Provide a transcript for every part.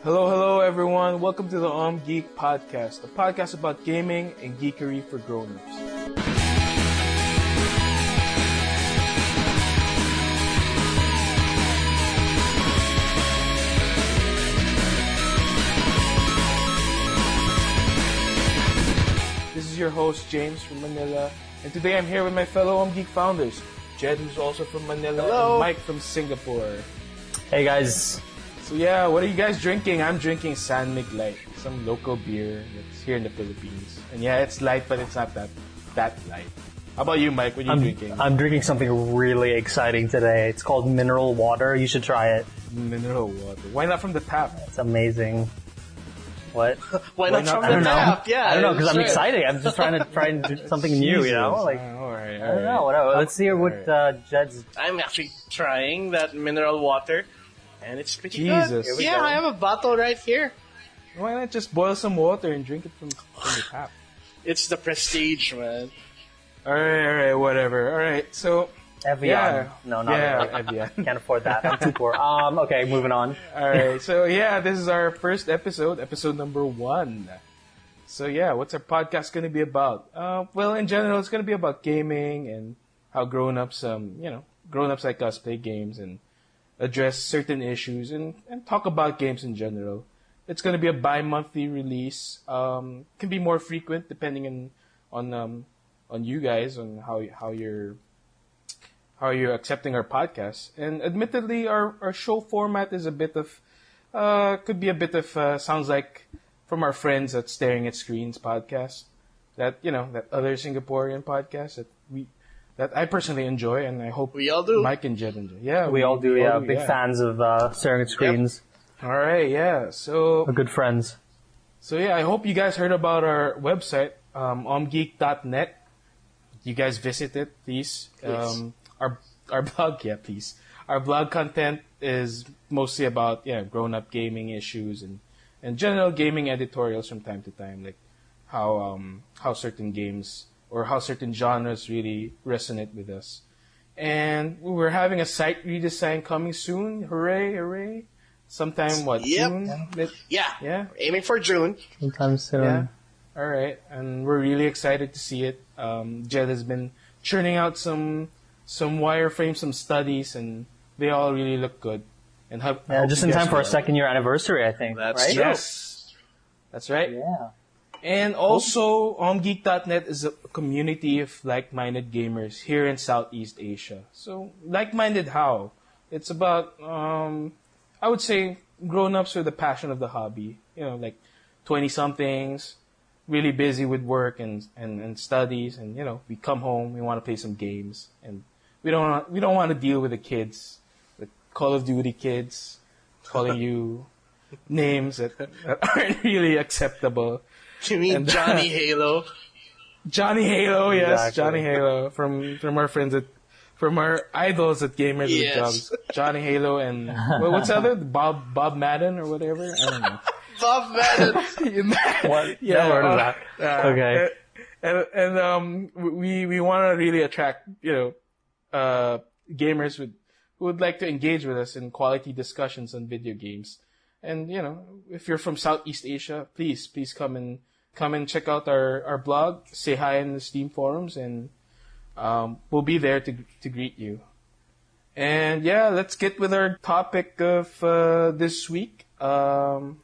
Hello everyone. Welcome to the OMGeek podcast, a podcast about gaming and geekery for grown-ups. This is your host, James from Manila, and today I'm here with my fellow OMGeek founders, Jed, who's also from Manila, Hello. and Mike from Singapore. Hey guys. So yeah, what are you guys drinking? I'm drinking San Mig Light, some local beer that's here in the Philippines. And yeah, it's light, but it's not that light. How about you, Mike? What are you drinking? I'm drinking something really exciting today. It's called mineral water. You should try it. Mineral water. Why not from the tap? It's amazing. What? Why not from I don't the know. tap? Yeah, I don't know because I'm sure. excited. I'm just trying to try and do something new, you know? Like, all right. I don't know. Whatever. Let's hear what Jed's. I'm actually trying that mineral water, and it's pretty Jesus. good. Yeah, I have a bottle right here. Why not just boil some water and drink it from the tap? It's the prestige, man. All right, whatever. All right, so Evian. yeah, No, not Evian. Can't afford that. I'm too poor. Okay, moving on. All right, so yeah, this is our first episode number 1. So yeah, what's our podcast going to be about? Well, in general, it's going to be about gaming and how grown-ups, grown-ups like us play games and address certain issues and talk about games in general. It's going to be a bi-monthly release. Can be more frequent depending on you guys, on how you're accepting our podcast. And admittedly, our show format is a bit of sounds like from our friends at Staring at Screens podcast, that other Singaporean podcast that I personally enjoy, and I hope We all do. Mike and Jed enjoy. Yeah, We all do, yeah. Big fans of Staring at Screens. All right, yeah. So We're good friends. yeah, I hope you guys heard about our website, OMGeek.net. You guys visit it, please. Our blog, yeah, please. Our blog content is mostly about grown-up gaming issues and general gaming editorials from time to time, like how certain games or how certain genres really resonate with us. And we're having a site redesign coming soon. Hooray! Sometime Yep. June? Yeah. Aiming for June. Sometime soon. Yeah. All right, and we're really excited to see it. Jed has been churning out some wireframes, some studies, and they all really look good. And Just in time for our second year anniversary, I think. That's right? true. Yes, that's right. Yeah. And also, OMGeek.net is a community of like-minded gamers here in Southeast Asia. So, like-minded how? It's about, I would say, grown-ups with the passion of the hobby. Like 20-somethings, really busy with work and studies, and we come home, we want to play some games, and we don't want to deal with the kids, the Call of Duty kids, calling you names that aren't really acceptable. You mean Johnny Halo? Johnny Halo, yes, Exactly. Johnny Halo from our friends from our idols at Gamers with Yes. Jobs, Johnny Halo and what's the other, Bob Madden or whatever, I don't know. Bob Madden. What? Never heard of that. Okay. And we want to really attract gamers who would like to engage with us in quality discussions on video games. And if you're from Southeast Asia, please come and check out our blog, say hi in the Steam forums, and we'll be there to greet you. And yeah, let's get with our topic of this week. Our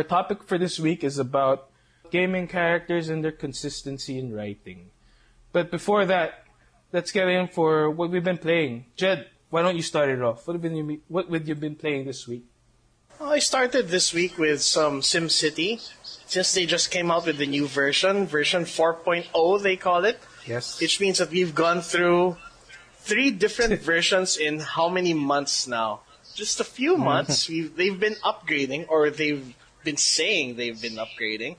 topic for this week is about gaming characters and their consistency in writing. But before that, let's get in for what we've been playing. Jed, why don't you start it off? What have you been playing this week? Well, I started this week with some SimCity, since they just came out with the new version 4.0 they call it. Yes. Which means that we've gone through 3 different versions in how many months now? Just a few months. They've been upgrading, or they've been saying they've been upgrading.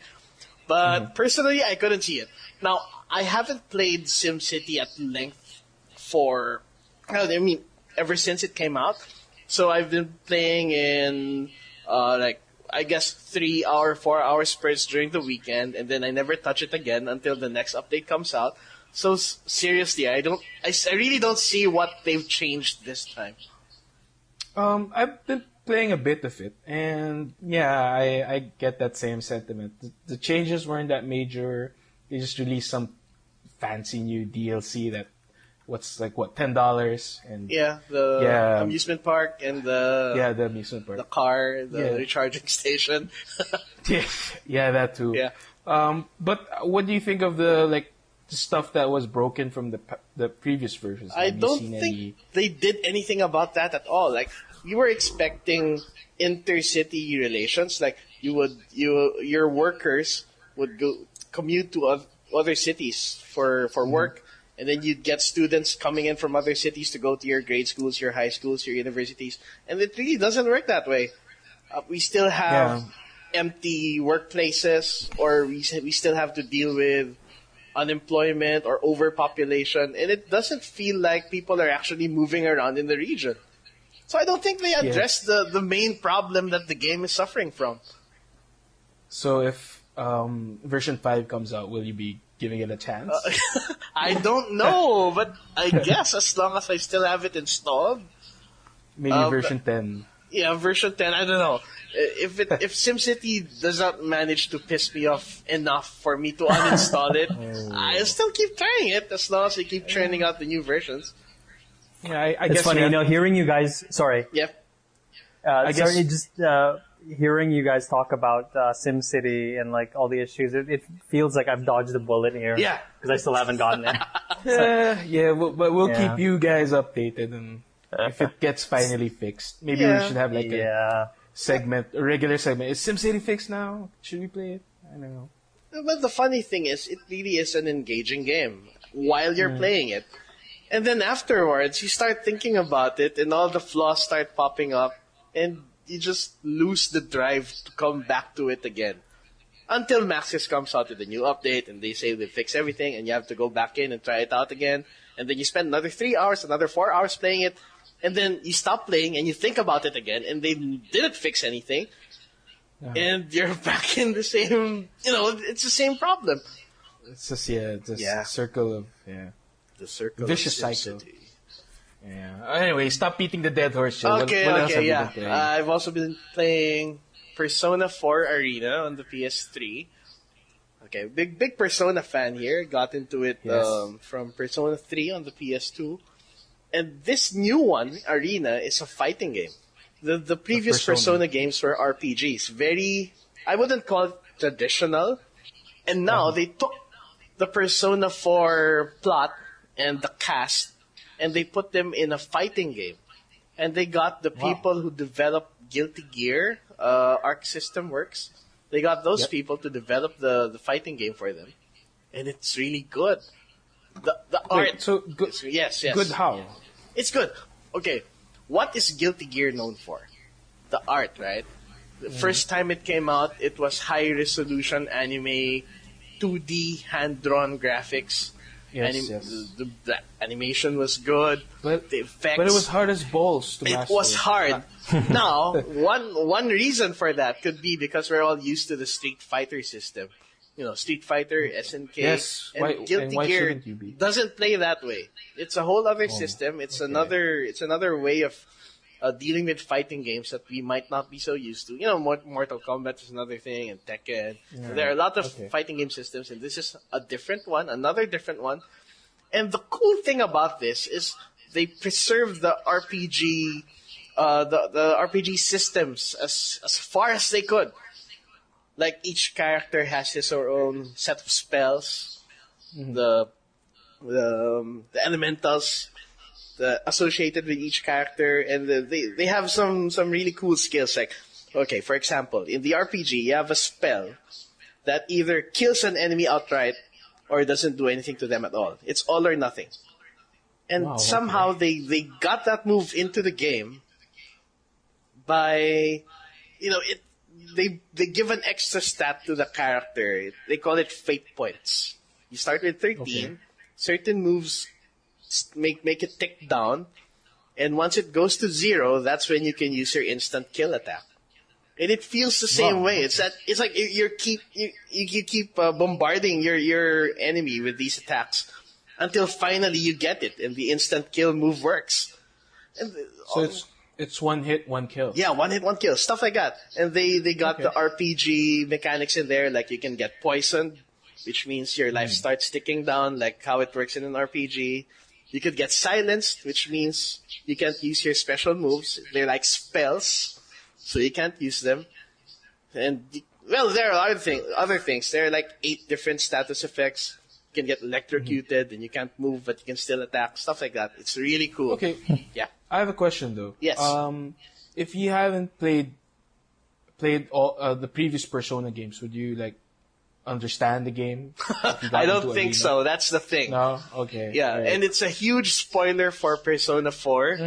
But personally, I couldn't see it. Now, I haven't played SimCity at length ever since it came out. So I've been playing in, 3-hour, 4-hour spurts during the weekend, and then I never touch it again until the next update comes out. So seriously, I really don't see what they've changed this time. I've been playing a bit of it, and yeah, I get that same sentiment. The changes weren't that major. They just released some fancy new DLC that $10, and the amusement park and the amusement park, the car, the recharging station. yeah, that too. Yeah. But what do you think of the stuff that was broken from the previous versions? I don't think they did anything about that at all. Like, you were expecting intercity relations. Like, your workers would go commute to other cities for work, and then you'd get students coming in from other cities to go to your grade schools, your high schools, your universities, and it really doesn't work that way. We still have empty workplaces, or we still have to deal with unemployment or overpopulation, and it doesn't feel like people are actually moving around in the region. So I don't think they addressed the main problem that the game is suffering from. So if version 5 comes out, will you be giving it a chance? I don't know, but I guess as long as I still have it installed. Maybe version 10. Yeah, version 10, I don't know. If SimCity does not manage to piss me off enough for me to uninstall it, I'll still keep trying it as long as they keep churning out the new versions. Yeah, I it's guess funny, hearing you guys. Sorry. Yep. Hearing you guys talk about SimCity and all the issues, it feels like I've dodged a bullet here. Yeah. Because I still haven't gotten there. But we'll keep you guys updated, and if it gets finally fixed, maybe we should have a regular segment. Is SimCity fixed now? Should we play it? I don't know. But the funny thing is, it really is an engaging game while you're playing it. And then afterwards, you start thinking about it, and all the flaws start popping up, and you just lose the drive to come back to it again. Until Maxis comes out with a new update, and they say they fix everything, and you have to go back in and try it out again. And then you spend another 3 hours, another 4 hours playing it, and then you stop playing, and you think about it again, and they didn't fix anything. And you're back in the same, it's the same problem. It's just, circle of, The circle vicious of cycle. SimCity. Yeah. Anyway, stop beating the dead horse. What else have you been playing? I've also been playing Persona 4 Arena on the PS3. Okay, big Persona fan here. Got into it from Persona 3 on the PS2. And this new one, Arena, is a fighting game. The previous Persona games were RPGs. I wouldn't call it traditional. And now they took the Persona 4 plot and the cast, and they put them in a fighting game. And they got the people who developed Guilty Gear, Arc System Works. They got those people to develop the fighting game for them. And it's really good. The art... So good, yes. Good how? It's good. Okay, what is Guilty Gear known for? The art, right? The first time it came out, it was high-resolution anime, 2D hand-drawn graphics. The animation was good. But the effects... But it was hard as balls to master. It was hard. Now, one reason for that could be because we're all used to the Street Fighter system. Street Fighter, SNK, and Guilty Gear doesn't play that way. It's a whole other system. It's another way of dealing with fighting games that we might not be so used to. Mortal Kombat is another thing, and Tekken. There are a lot of fighting game systems, and this is a different one, another different one. And the cool thing about this is they preserve the RPG, the RPG systems as far as they could. Like, each character has his or own set of spells, the elementals associated with each character, and they have some really cool skills. Like, okay, for example, in the RPG, you have a spell that either kills an enemy outright or doesn't do anything to them at all. It's all or nothing. And somehow they got that move into the game by, they give an extra stat to the character. They call it fate points. You start with 13. Certain moves make it tick down, and once it goes to 0, that's when you can use your instant kill attack. And it feels the same way. It's like you keep bombarding your enemy with these attacks, until finally you get it and the instant kill move works. And So it's one hit, one kill. yeah, one hit, one kill, stuff like that. And they got the RPG mechanics in there, like you can get poisoned, which means your life starts ticking down, like how it works in an RPG. You could get silenced, which means you can't use your special moves. They're like spells, so you can't use them. And well, there are other things. There are like 8 different status effects. You can get electrocuted, and you can't move, but you can still attack. Stuff like that. It's really cool. Okay. Yeah. I have a question though. Yes. If you haven't played all the previous Persona games, would you like understand the game? I don't think so. That's the thing. No. Okay. Yeah, Right. and it's a huge spoiler for Persona 4.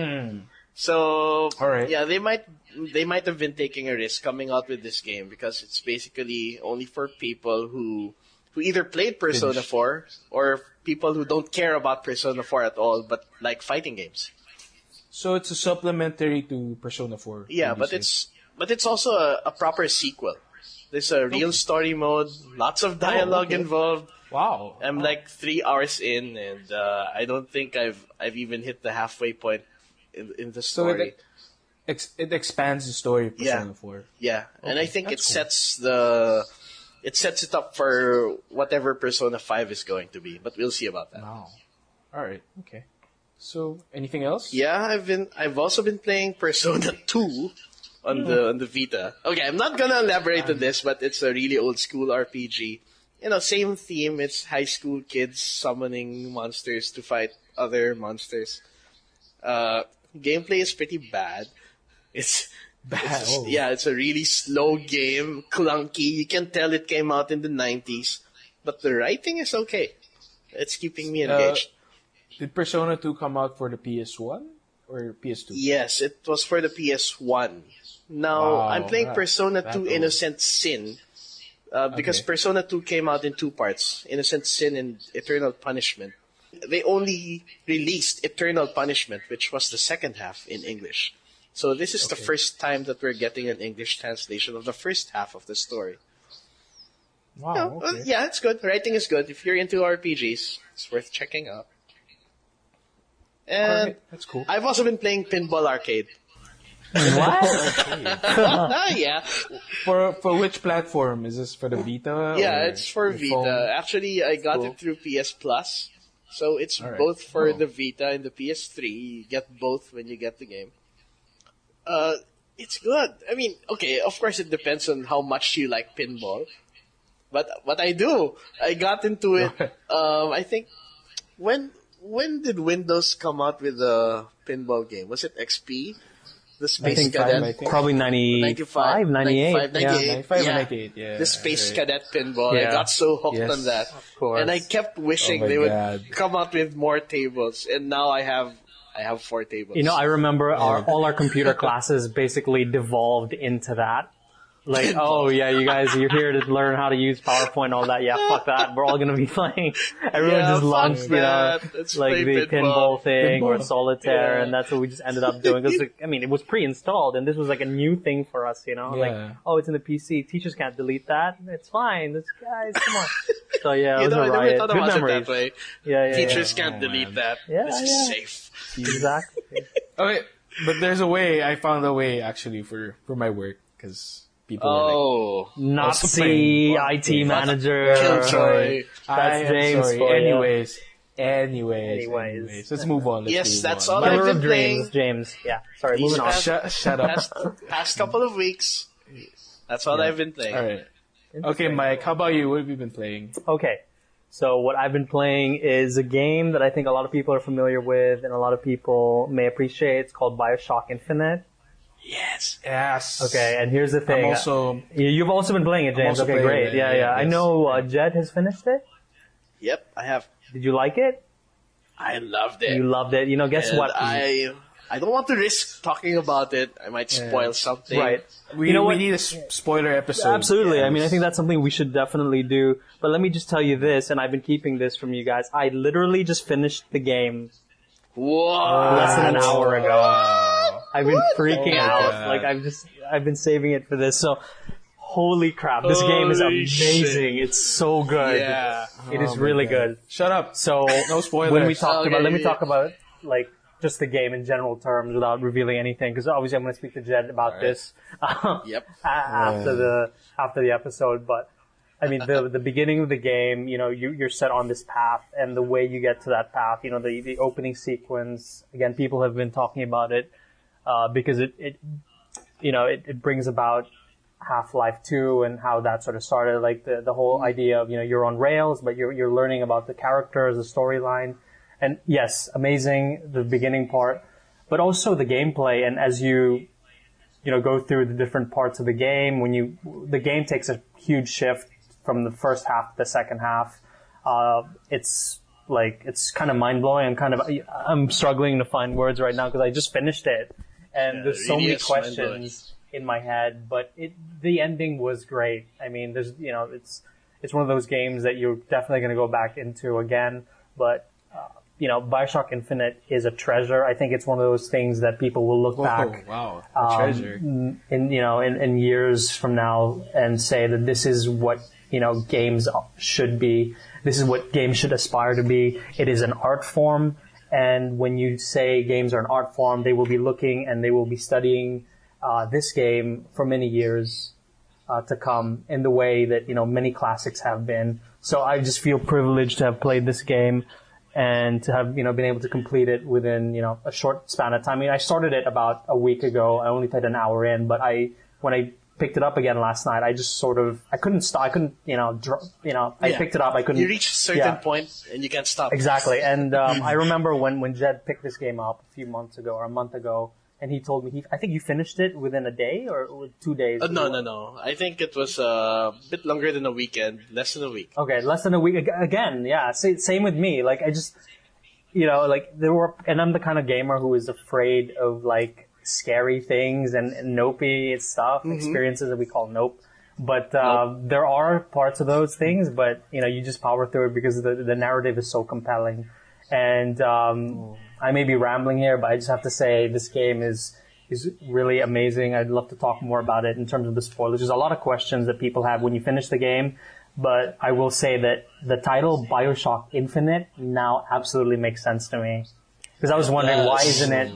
So Alright. yeah, they might have been taking a risk coming out with this game because it's basically only for people who either played Persona Finished. 4 or people who don't care about Persona 4 at all but like fighting games. So it's a supplementary to Persona 4. Yeah, would you but say? it's also a proper sequel. There's a real story mode, lots of dialogue okay. involved. Wow. I'm like 3 hours in, and I don't think I've even hit the halfway point in the So story. it expands the story of Persona 4. Yeah, and I think it that's cool. sets it up for whatever Persona 5 is going to be. But we'll see about that. Wow. All right. Okay. So anything else? Yeah, I've also been playing Persona 2 on the Vita. Okay, I'm not gonna elaborate on this, but it's a really old school RPG. You know, same theme. It's high school kids summoning monsters to fight other monsters. Gameplay is pretty bad. It's Bad. It's it's a really slow game, clunky. You can tell it came out in the 90s, but the writing is okay. It's keeping me engaged. Did Persona 2 come out for the PS1 or PS2? Yes, it was for the PS1. Now, Wow, I'm playing Persona that 2 old. Innocent Sin, because Okay. Persona 2 came out in 2 parts, Innocent Sin and Eternal Punishment. They only released Eternal Punishment, which was the second half in English. So this is the first time that we're getting an English translation of the first half of the story. Wow. Okay. Yeah, it's good. Writing is good. If you're into RPGs, it's worth checking out. And Alright, that's cool. I've also been playing Pinball Arcade. What? Yeah. For which platform? Is this for the Vita? Yeah, or it's for the Vita. phone? Actually, I got it through PS Plus. So it's Alright. both for Oh. the Vita and the PS3. You get both when you get the game. It's good. I mean, okay, of course it depends on how much you like pinball. But what I do, I got into it, I think, when did Windows come out with a pinball game? Was it XP? The I Space think Cadet? I think. probably 95, 98. 95, yeah. 98. 95 yeah. or 98, yeah. The Space right. Cadet pinball. I Yeah. got so hooked Yes. on that. Of course. And I kept wishing Oh my they would God. come out with more tables. And now I have 4 tables. You know, I remember all our computer classes basically devolved into that. Like, oh yeah, you guys, you're here to learn how to use PowerPoint and all that. Yeah, fuck that. We're all gonna be playing. Everyone Yeah, just fuck launched, you know, that. Let's like play the pinball. pinball thing or Pinball. solitaire, Yeah. and that's what we just ended up doing. 'Cause, like, I mean, it was pre-installed, and this was like a new thing for us, you know. Yeah. Like, oh, it's in the PC. Teachers can't delete that. It's fine. This guys, come on. So yeah, it You was know, a I never riot. thought Good about memories. it that way. Yeah, Teachers yeah. can't Oh, delete man. that. Yeah, This is yeah. safe. Exactly. Okay, but there's a way. I found a way actually for my work because people were like, Oh. Nazi playing- IT manager. Killjoy. I That's am James sorry. for you. Anyways, let's move on. Yes, that's all My- I've Killer been of dreams, playing. James. Yeah. Sorry, moving on. Shut up. Past couple of weeks. That's all I've been playing. All right. Okay, Mike. How about you? What have you been playing? Okay. So what I've been playing is a game that I think a lot of people are familiar with and a lot of people may appreciate. It's called Bioshock Infinite. Yes. Yes. Okay, and here's the I'm thing. also. You've also been playing it, James. also Okay, playing great. it, Yeah, yeah, yeah. I yes. know Jed has finished it. Yep, I have. Did you like it? I loved it. You loved it. You know, guess And what? I don't want to risk talking about it. I might spoil something. Right. We, You know we what? need a spoiler episode. Absolutely. I Yes. mean, I think that's something we should definitely do. But let me just tell you this, and I've been keeping this from you guys. I literally just finished the game What? less than an hour ago. Wow. I've been freaking Oh my out. God. Like I've been saving it for this. So, Holy crap! This game is Holy amazing. shit. It's so good. Yeah. It is Oh my really God. good. Shut up. So No spoilers. when we talked Okay, about, let me yeah. talk about like just the game in general terms without revealing anything, because obviously I'm going to speak to Jed about Alright. this Yep. after the episode. But I mean, the beginning of the game, you know, you're set on this path, and the way you get to that path, you know, the opening sequence. Again, people have been talking about it because it brings about Half-Life 2 and how that sort of started, like the whole idea of, you know, you're on rails, but you're learning about the characters, the storyline. And yes, amazing, the beginning part, but also the gameplay. And as you go through the different parts of the game, the game takes a huge shift from the first half to the second half. It's kind of mind-blowing. I'm struggling to find words right now because I just finished it. And there's so many questions in my head, but the ending was great. I mean, it's one of those games that you're definitely going to go back into again. But Bioshock Infinite is a treasure. I think it's one of those things that people will look back, wow, a treasure. in years from now and say that this is what games should be. This is what games should aspire to be. It is an art form, and when you say games are an art form, they will be looking and they will be studying this game for many years to come in the way that many classics have been. So I just feel privileged to have played this game and to have been able to complete it within a short span of time. I mean, I started it about a week ago. I only played an hour in, but when I picked it up again last night, I just I couldn't stop. I couldn't I picked it up. I couldn't. You reach a certain point and you can't stop. Exactly. And I remember when Jed picked this game up a few months ago or a month ago, and he told me I think you finished it within a day or 2 days. No. I think it was a bit longer than a weekend, less than a week. Okay, less than a week. Again, yeah. Same with me. Like I just, and I'm the kind of gamer who is afraid of like scary things and nopey stuff, experiences that we call nope. But there are parts of those things, but you just power through it because the narrative is so compelling. And I may be rambling here, but I just have to say this game is really amazing. I'd love to talk more about it in terms of the spoilers. There's a lot of questions that people have when you finish the game, but I will say that the title Bioshock Infinite now absolutely makes sense to me. Because I was wondering why isn't it,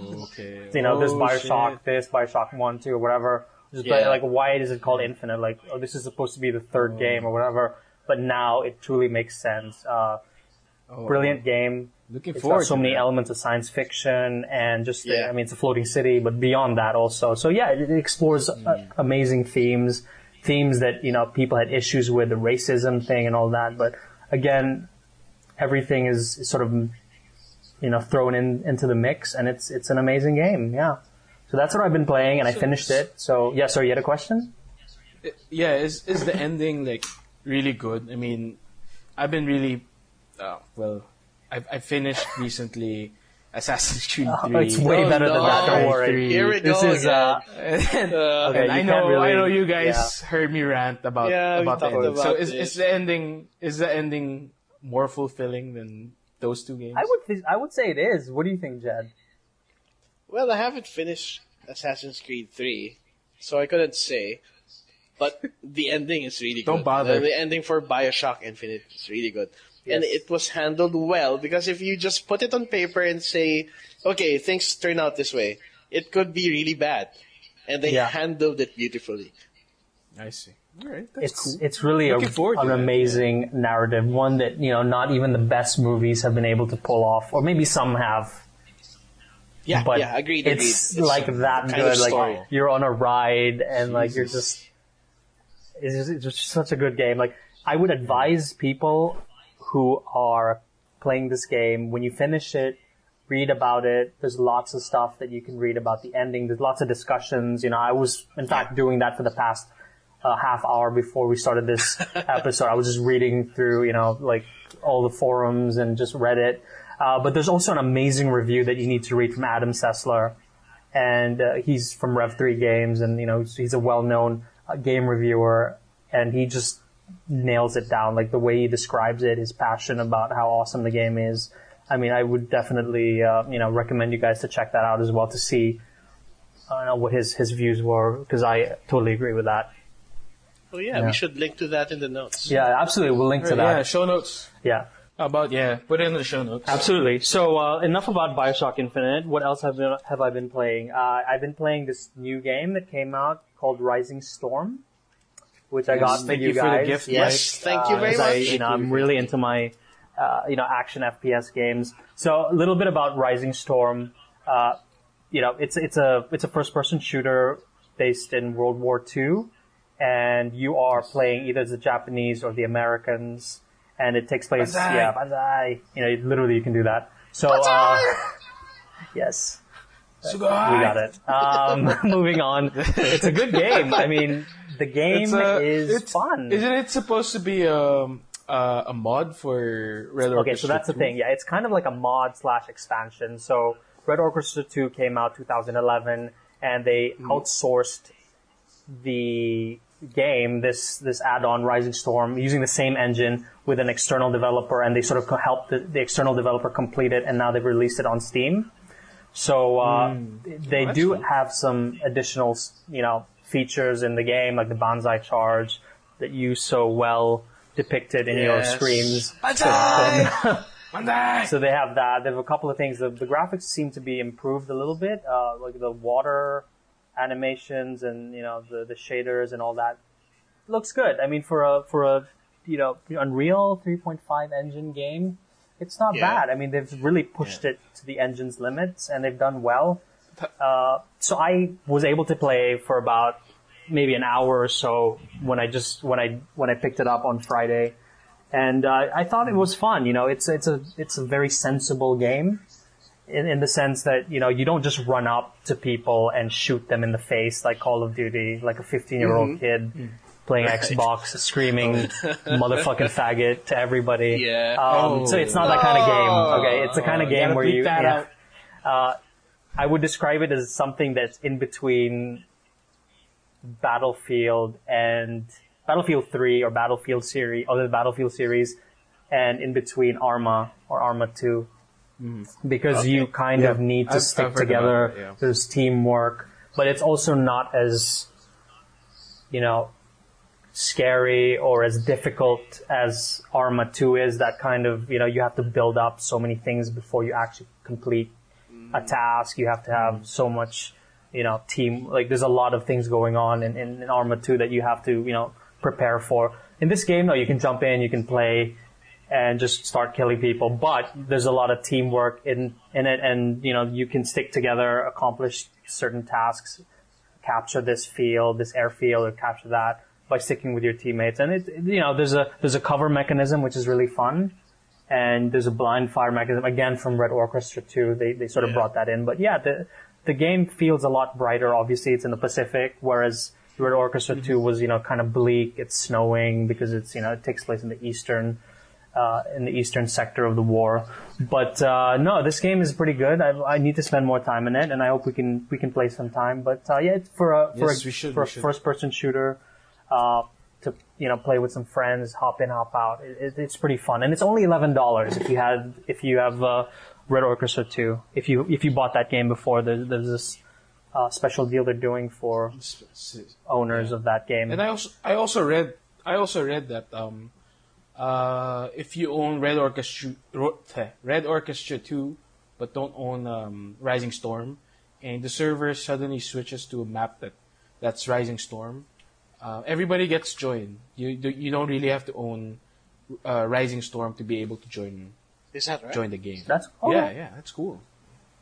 there's Bioshock, this, Bioshock 1, 2, or whatever. Like, why is it called Infinite? Like, this is supposed to be the third game or whatever. But now it truly makes sense. Brilliant game. Looking It's forward got so to many that. elements of science fiction and just, it's a floating city, but beyond that also. So yeah, it explores amazing themes that, people had issues with, the racism thing and all that. But again, everything is sort of, thrown into the mix, and it's an amazing game. Yeah. So that's what I've been playing, and I finished it. So yeah, sorry, you had a question? Yeah, is the ending like really good? I mean, I've been really, I finished recently Assassin's Creed 3. It's way better than that. Don't worry. Here we go. This is and okay, I you can't really- know you guys heard me rant about we the talked ending. about So this. is the ending more fulfilling than those two games? I would say it is. What do you think, Jed? Well, I haven't finished Assassin's Creed 3, so I couldn't say. But the ending is really good. Don't bother. The ending for Bioshock Infinite is really good. Yes. And it was handled well, because if you just put it on paper and say, okay, things turn out this way, it could be really bad. And they handled it beautifully. I see. All right, that's cool. It's really Looking forward to an that. amazing narrative, one that, not even the best movies have been able to pull off, or maybe some have. Yeah, But agreed. it's It's like the that kind good. of Like story. you're on a ride and like you're just. It's just such a good game. Like I would advise people who are playing this game, when you finish it, read about it. There's lots of stuff that you can read about the ending. There's lots of discussions. I was in fact doing that for the past half hour before we started this episode. I was just reading through, like all the forums and just Reddit. But there's also an amazing review that you need to read from Adam Sessler. And he's from Rev3 Games, and he's a well-known game reviewer, and he just nails it down. Like the way he describes it, his passion about how awesome the game is. I mean, I would definitely recommend you guys to check that out as well, to see what his views were, because I totally agree with that. Oh yeah, we should link to that in the notes. Yeah, absolutely. We'll link to that. Yeah, show notes. Yeah. Put it in the show notes. Absolutely. So enough about Bioshock Infinite. What else have I been playing? I've been playing this new game that came out called Rising Storm, which I got for you guys. For the gift, yes, thank you very much. I'm really into my action FPS games. So a little bit about Rising Storm. It's a first-person shooter based in World War II, and you are playing either the Japanese or the Americans. And it takes place, banzai. Literally you can do that. So, yes. We got it. Moving on. It's a good game. I mean, the game is fun. Isn't it supposed to be a mod for Red Orchestra 2? Okay, so that's the thing. Yeah, it's kind of like a mod / expansion. So, Red Orchestra 2 came out 2011, and they outsourced the game, this add-on Rising Storm, using the same engine with an external developer, and they sort of helped the external developer complete it, and now they've released it on Steam. So they do have some additional, features in the game, like the banzai charge that you so well depicted in your screams. Banzai! So they have that. They have a couple of things. The graphics seem to be improved a little bit, like the water animations and the shaders and all that looks good. I mean, for a Unreal 3.5 engine game, it's not bad. I mean, they've really pushed it to the engine's limits, and they've done well. So I was able to play for about maybe an hour or so when I picked it up on Friday, and I thought it was fun. It's a very sensible game. In the sense that, you don't just run up to people and shoot them in the face like Call of Duty, like a 15-year-old kid playing Xbox, screaming motherfucking faggot to everybody. Yeah. So it's not that kind of game, okay? It's the kind of game where you... I would describe it as something that's in between Battlefield 3 or Battlefield series, or the Battlefield series, and in between Arma or Arma 2. Because you kind of need to stick together. There's teamwork, but it's also not as, scary or as difficult as Arma 2 is. That kind of, you have to build up so many things before you actually complete a task. You have to have so much, team. Like there's a lot of things going on in Arma 2 that you have to, prepare for. In this game, though, you can jump in, you can play, and just start killing people. But there's a lot of teamwork in it, and you can stick together, accomplish certain tasks, capture this airfield, or capture that by sticking with your teammates. And there's a cover mechanism which is really fun, and there's a blind fire mechanism again from Red Orchestra 2. They sort of brought that in, but the game feels a lot brighter. Obviously, it's in the Pacific, whereas Red Orchestra 2 was kind of bleak. It's snowing because it's it takes place in the eastern sector of the war. But no, this game is pretty good. I need to spend more time in it, and I hope we can play some time. But it's for a first person shooter to play with some friends, hop in, hop out. It's pretty fun, and it's only $11 if you have Red Orchestra 2. If you bought that game before, there's this special deal they're doing for owners of that game. And I also read that if you own Red Orchestra 2, but don't own Rising Storm, and the server suddenly switches to a map that's Rising Storm, everybody gets joined. You don't really have to own Rising Storm to be able to join. Is that right? Join the game. That's cool. Yeah, that's cool.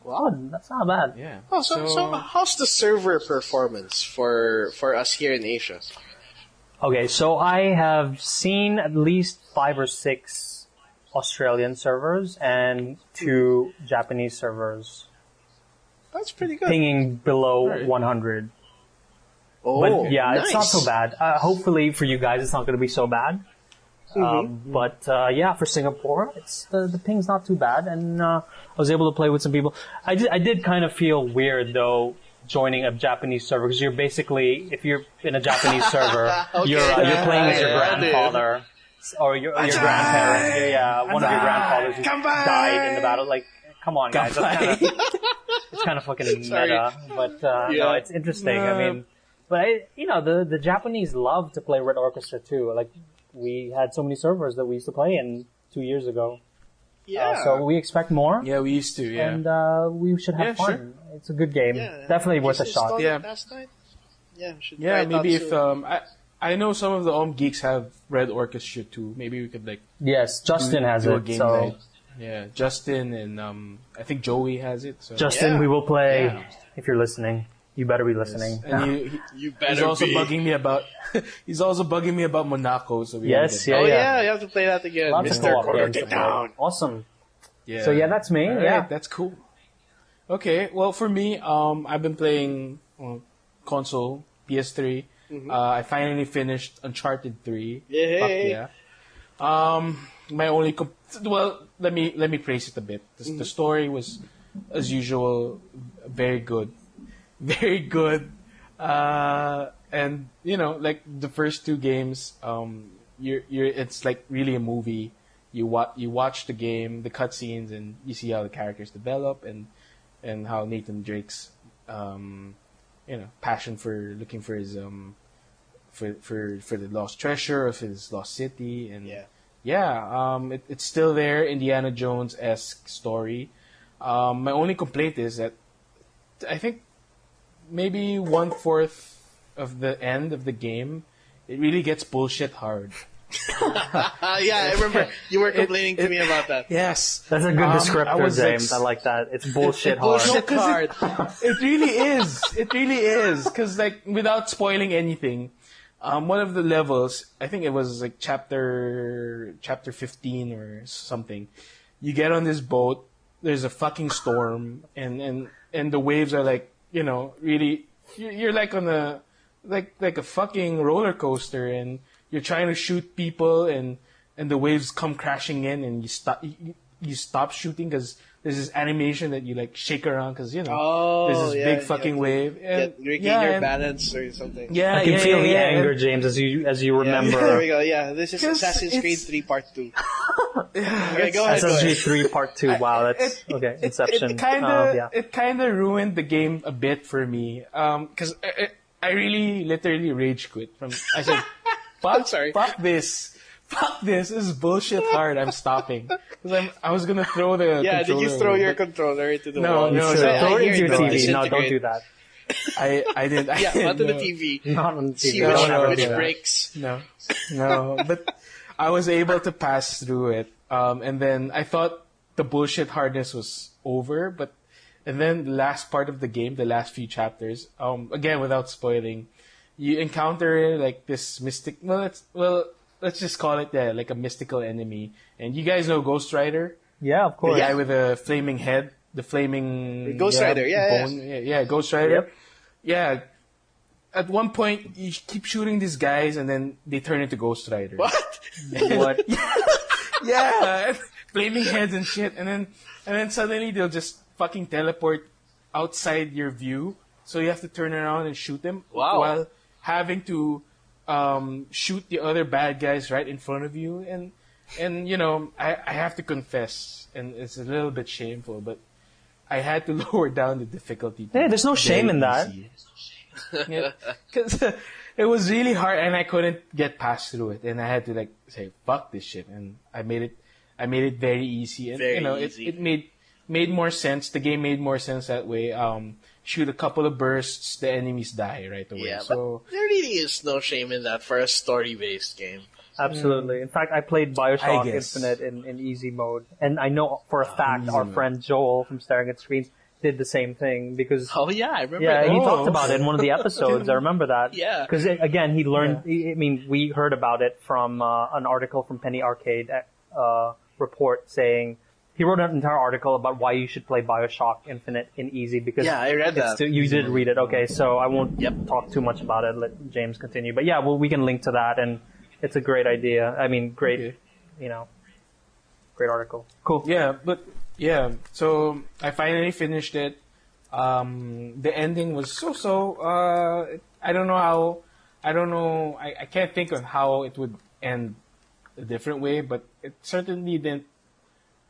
Wow, that's not bad. Yeah. Oh, so how's the server performance for us here in Asia? Okay, so I have seen at least 5 or 6 Australian servers and 2 Japanese servers. That's pretty good. Pinging below 100. Oh, but yeah, nice. It's not so bad. Hopefully for you guys, it's not going to be so bad. But yeah, for Singapore, the ping's not too bad, and I was able to play with some people. I did kind of feel weird though, joining a Japanese server, because you're basically, if you're in a Japanese server, okay. you're playing as your grandfather or your grandparent. One of your grandfathers who died in the battle. Like, come on, guys, it's kind of fucking meta, but no, it's interesting. I mean, But the Japanese love to play Red Orchestra too. Like we had so many servers that we used to play in 2 years ago. Yeah. So we expect more. Yeah, we used to. Yeah. And we should have fun. Sure. It's a good game. Yeah. Definitely worth a Just shot. installed Yeah. it last night? Yeah, we should try Yeah, it maybe out if soon. I know some of the Geeks have Red Orchestra too. Maybe we could like Yes, Justin has do a it. game So night. Yeah, Justin and I think Joey has it. So Justin, Yeah. we will play. Yeah. If you're listening, you better be listening. and You he's better also be. bugging me about he's also bugging me about Monaco. So we Yes, gotta yeah, Oh yeah. yeah, you have to play that again, Lots of Mr. co-op Quarter games to it play. down. Awesome. Yeah. So yeah, that's me. All right, Yeah. that's cool. Okay, well for me, I've been playing console PS3. I finally finished Uncharted 3. Yay. Fuck yeah. My only well, let me praise it a bit. The story was, as usual, very good, very good. And like the first two games, it's like really a movie. You watch the game, the cutscenes, and you see how the characters develop and how Nathan Drake's passion for looking for his for the lost treasure of his lost city, and it's still there, Indiana Jones-esque story. My only complaint is that I think maybe 1/4 of the end of the game, it really gets bullshit hard. Yeah, I remember you were complaining to me about that. Yes, That's a good descriptor, I was James. I like that. It's bullshit hard. Bullshit hard. It really is. It really is. Because, like, without spoiling anything, one of the levels, I think it was like chapter 15 or something. You get on this boat. There's a fucking storm, and the waves are like, really. You're like on a like a fucking roller coaster, and you're trying to shoot people, and the waves come crashing in, and you stop shooting because there's this animation that you like shake around because there's this big fucking wave, and regain your balance or something. Yeah, I can feel the anger, and- James, as you Yeah, remember. there we go. Yeah, this is 'Cause Assassin's Creed it's- 3 Part 2. Okay, go ahead. Assassin's Creed 3 Part 2. Wow, that's okay. Inception. It kind of ruined the game a bit for me. Because I really literally rage quit. I said, I'm sorry. fuck this. This is bullshit hard. I'm stopping. Because I was gonna throw the Yeah, did you controller throw away, your but controller into the No, wall? no, Sure. no. Throw it I into hear your you. TV. No, don't Disintegrate. do that. I didn't. Yeah, onto the no. TV. Not on the TV. See Don't which, ever which do that. breaks. No, but I was able to pass through it. And then I thought the bullshit hardness was over, and then the last part of the game, the last few chapters, again without spoiling, you encounter like this mystic. Let's just call it like a mystical enemy. And you guys know Ghost Rider, Yeah, of the course. guy with the flaming head, the flaming Ghost Rider, yeah. bone. Yeah, Ghost Rider. Yep. Yeah. At one point, you keep shooting these guys, and then they turn into Ghost Rider. What? What? Yeah, flaming heads and shit, and then suddenly they'll just fucking teleport outside your view, so you have to turn around and shoot them. Wow. While having to shoot the other bad guys right in front of you, and I have to confess, and it's a little bit shameful, but I had to lower down the difficulty. to Hey, there's no shame very in that. easy. Yeah, because it was really hard, and I couldn't get past through it, and I had to like say fuck this shit, and I made it very easy, and Very easy. it made more sense. The game made more sense that way. Shoot a couple of bursts, the enemies die right away. Yeah, So but there really is no shame in that for a story-based game. Absolutely. In fact, I played I Bioshock guess. Infinite in easy mode, and I know for a fact easy our mode. friend Joel from Staring at Screens did the same thing because Oh yeah, I remember. yeah, that. he Oh. talked about it in one of the episodes. I remember that. Yeah. Because again, he learned. I mean, we heard about it from an article from Penny Arcade report saying he wrote an entire article about why you should play Bioshock Infinite in easy because Yeah, I read that. you did read it. Okay, so I won't Yep. talk too much about it. Let James continue. But yeah, well, we can link to that, and it's a great idea. I mean, great, Okay. Great article. Cool. Yeah, so I finally finished it. The ending was so. I don't know. I can't think of how it would end a different way, but it certainly didn't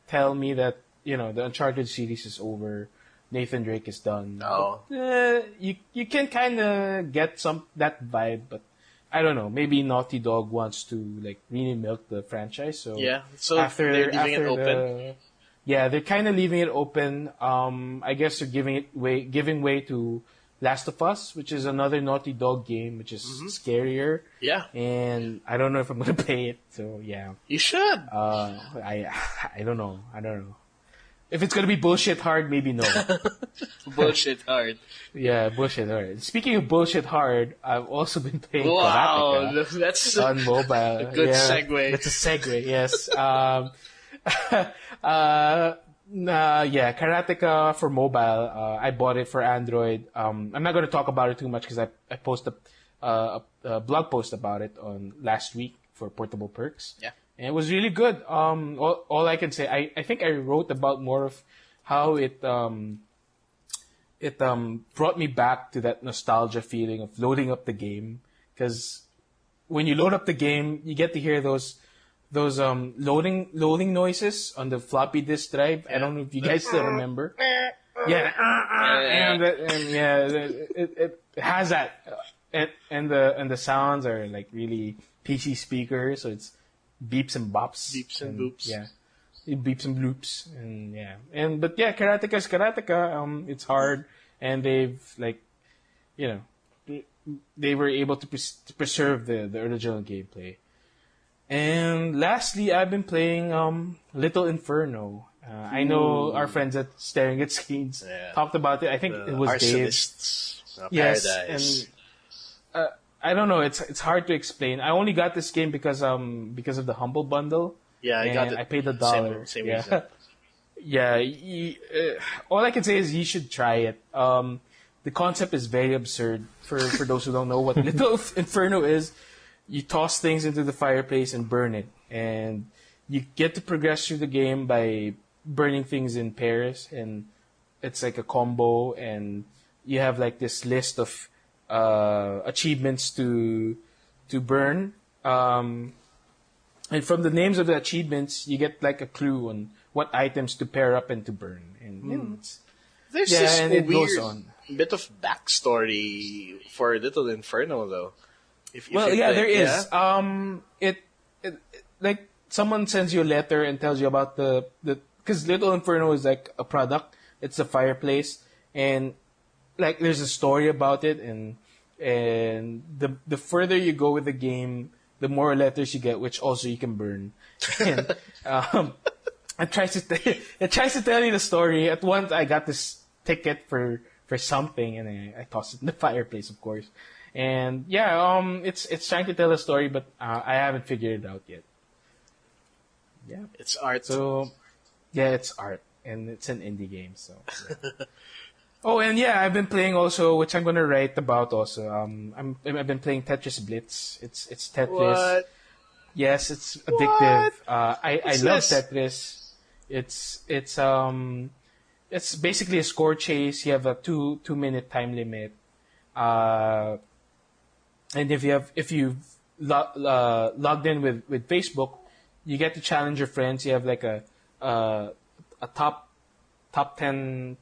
tell me that the Uncharted series is over. Nathan Drake is done. Oh. You can kind of get that vibe, but I don't know. Maybe Naughty Dog wants to like really milk the franchise. So yeah, so they're leaving it open. They're kind of leaving it open. I guess they're giving way to Last of Us, which is another Naughty Dog game, which is scarier. Yeah, and I don't know if I'm gonna play it. So yeah, you should. I don't know. If it's gonna be bullshit hard, maybe no. Bullshit hard. Yeah, bullshit hard. Speaking of bullshit hard, I've also been playing Wow, Karateka that's on mobile. a good segue. That's a segue, yes. Karateka for mobile. I bought it for Android. I'm not going to talk about it too much because I posted a blog post about it on last week for Portable Perks. Yeah. And it was really good. All I can say, I think I wrote about more of how it brought me back to that nostalgia feeling of loading up the game. Because when you load up the game, you get to hear those loading noises on the floppy disk drive. I don't know if you guys still remember. It has that, and the sounds are like really PC speakers, so it's beeps and bops, beeps and boops. Yeah, it beeps and bloops, and Karateka is Karateka. It's hard, and they've they were able to preserve the original gameplay. And lastly, I've been playing Little Inferno. I know our friends at Staring at Screens talked about it. I think it was Dave. Yes, Paradise. And I don't know. It's hard to explain. I only got this game because of the Humble Bundle. Yeah, I got it. I paid $1. Same reason. All I can say is you should try it. The concept is very absurd for those who don't know what Little Inferno is. You toss things into the fireplace and burn it. And you get to progress through the game by burning things in pairs. And it's like a combo. And you have like this list of achievements to burn. And from the names of the achievements, you get like a clue on what items to pair up and to burn. And There's this and it weird goes on. bit of backstory for Little Inferno, though. There is. It like someone sends you a letter and tells you about the because Little Inferno is like a product. It's a fireplace, and like there's a story about it, and the further you go with the game, the more letters you get, which also you can burn. And it tries to tell you the story. At once, I got this ticket for something, and I tossed it in the fireplace, of course. And it's trying to tell a story, but I haven't figured it out yet. Yeah, it's art. So it's art, and it's an indie game. So. Yeah. I've been playing also, which I'm gonna write about also. I've been playing Tetris Blitz. It's Tetris. What? Yes, it's addictive. I love this? Tetris. It's basically a score chase. You have a 2-minute time limit. And if you've logged in with Facebook, you get to challenge your friends. You have like a top 10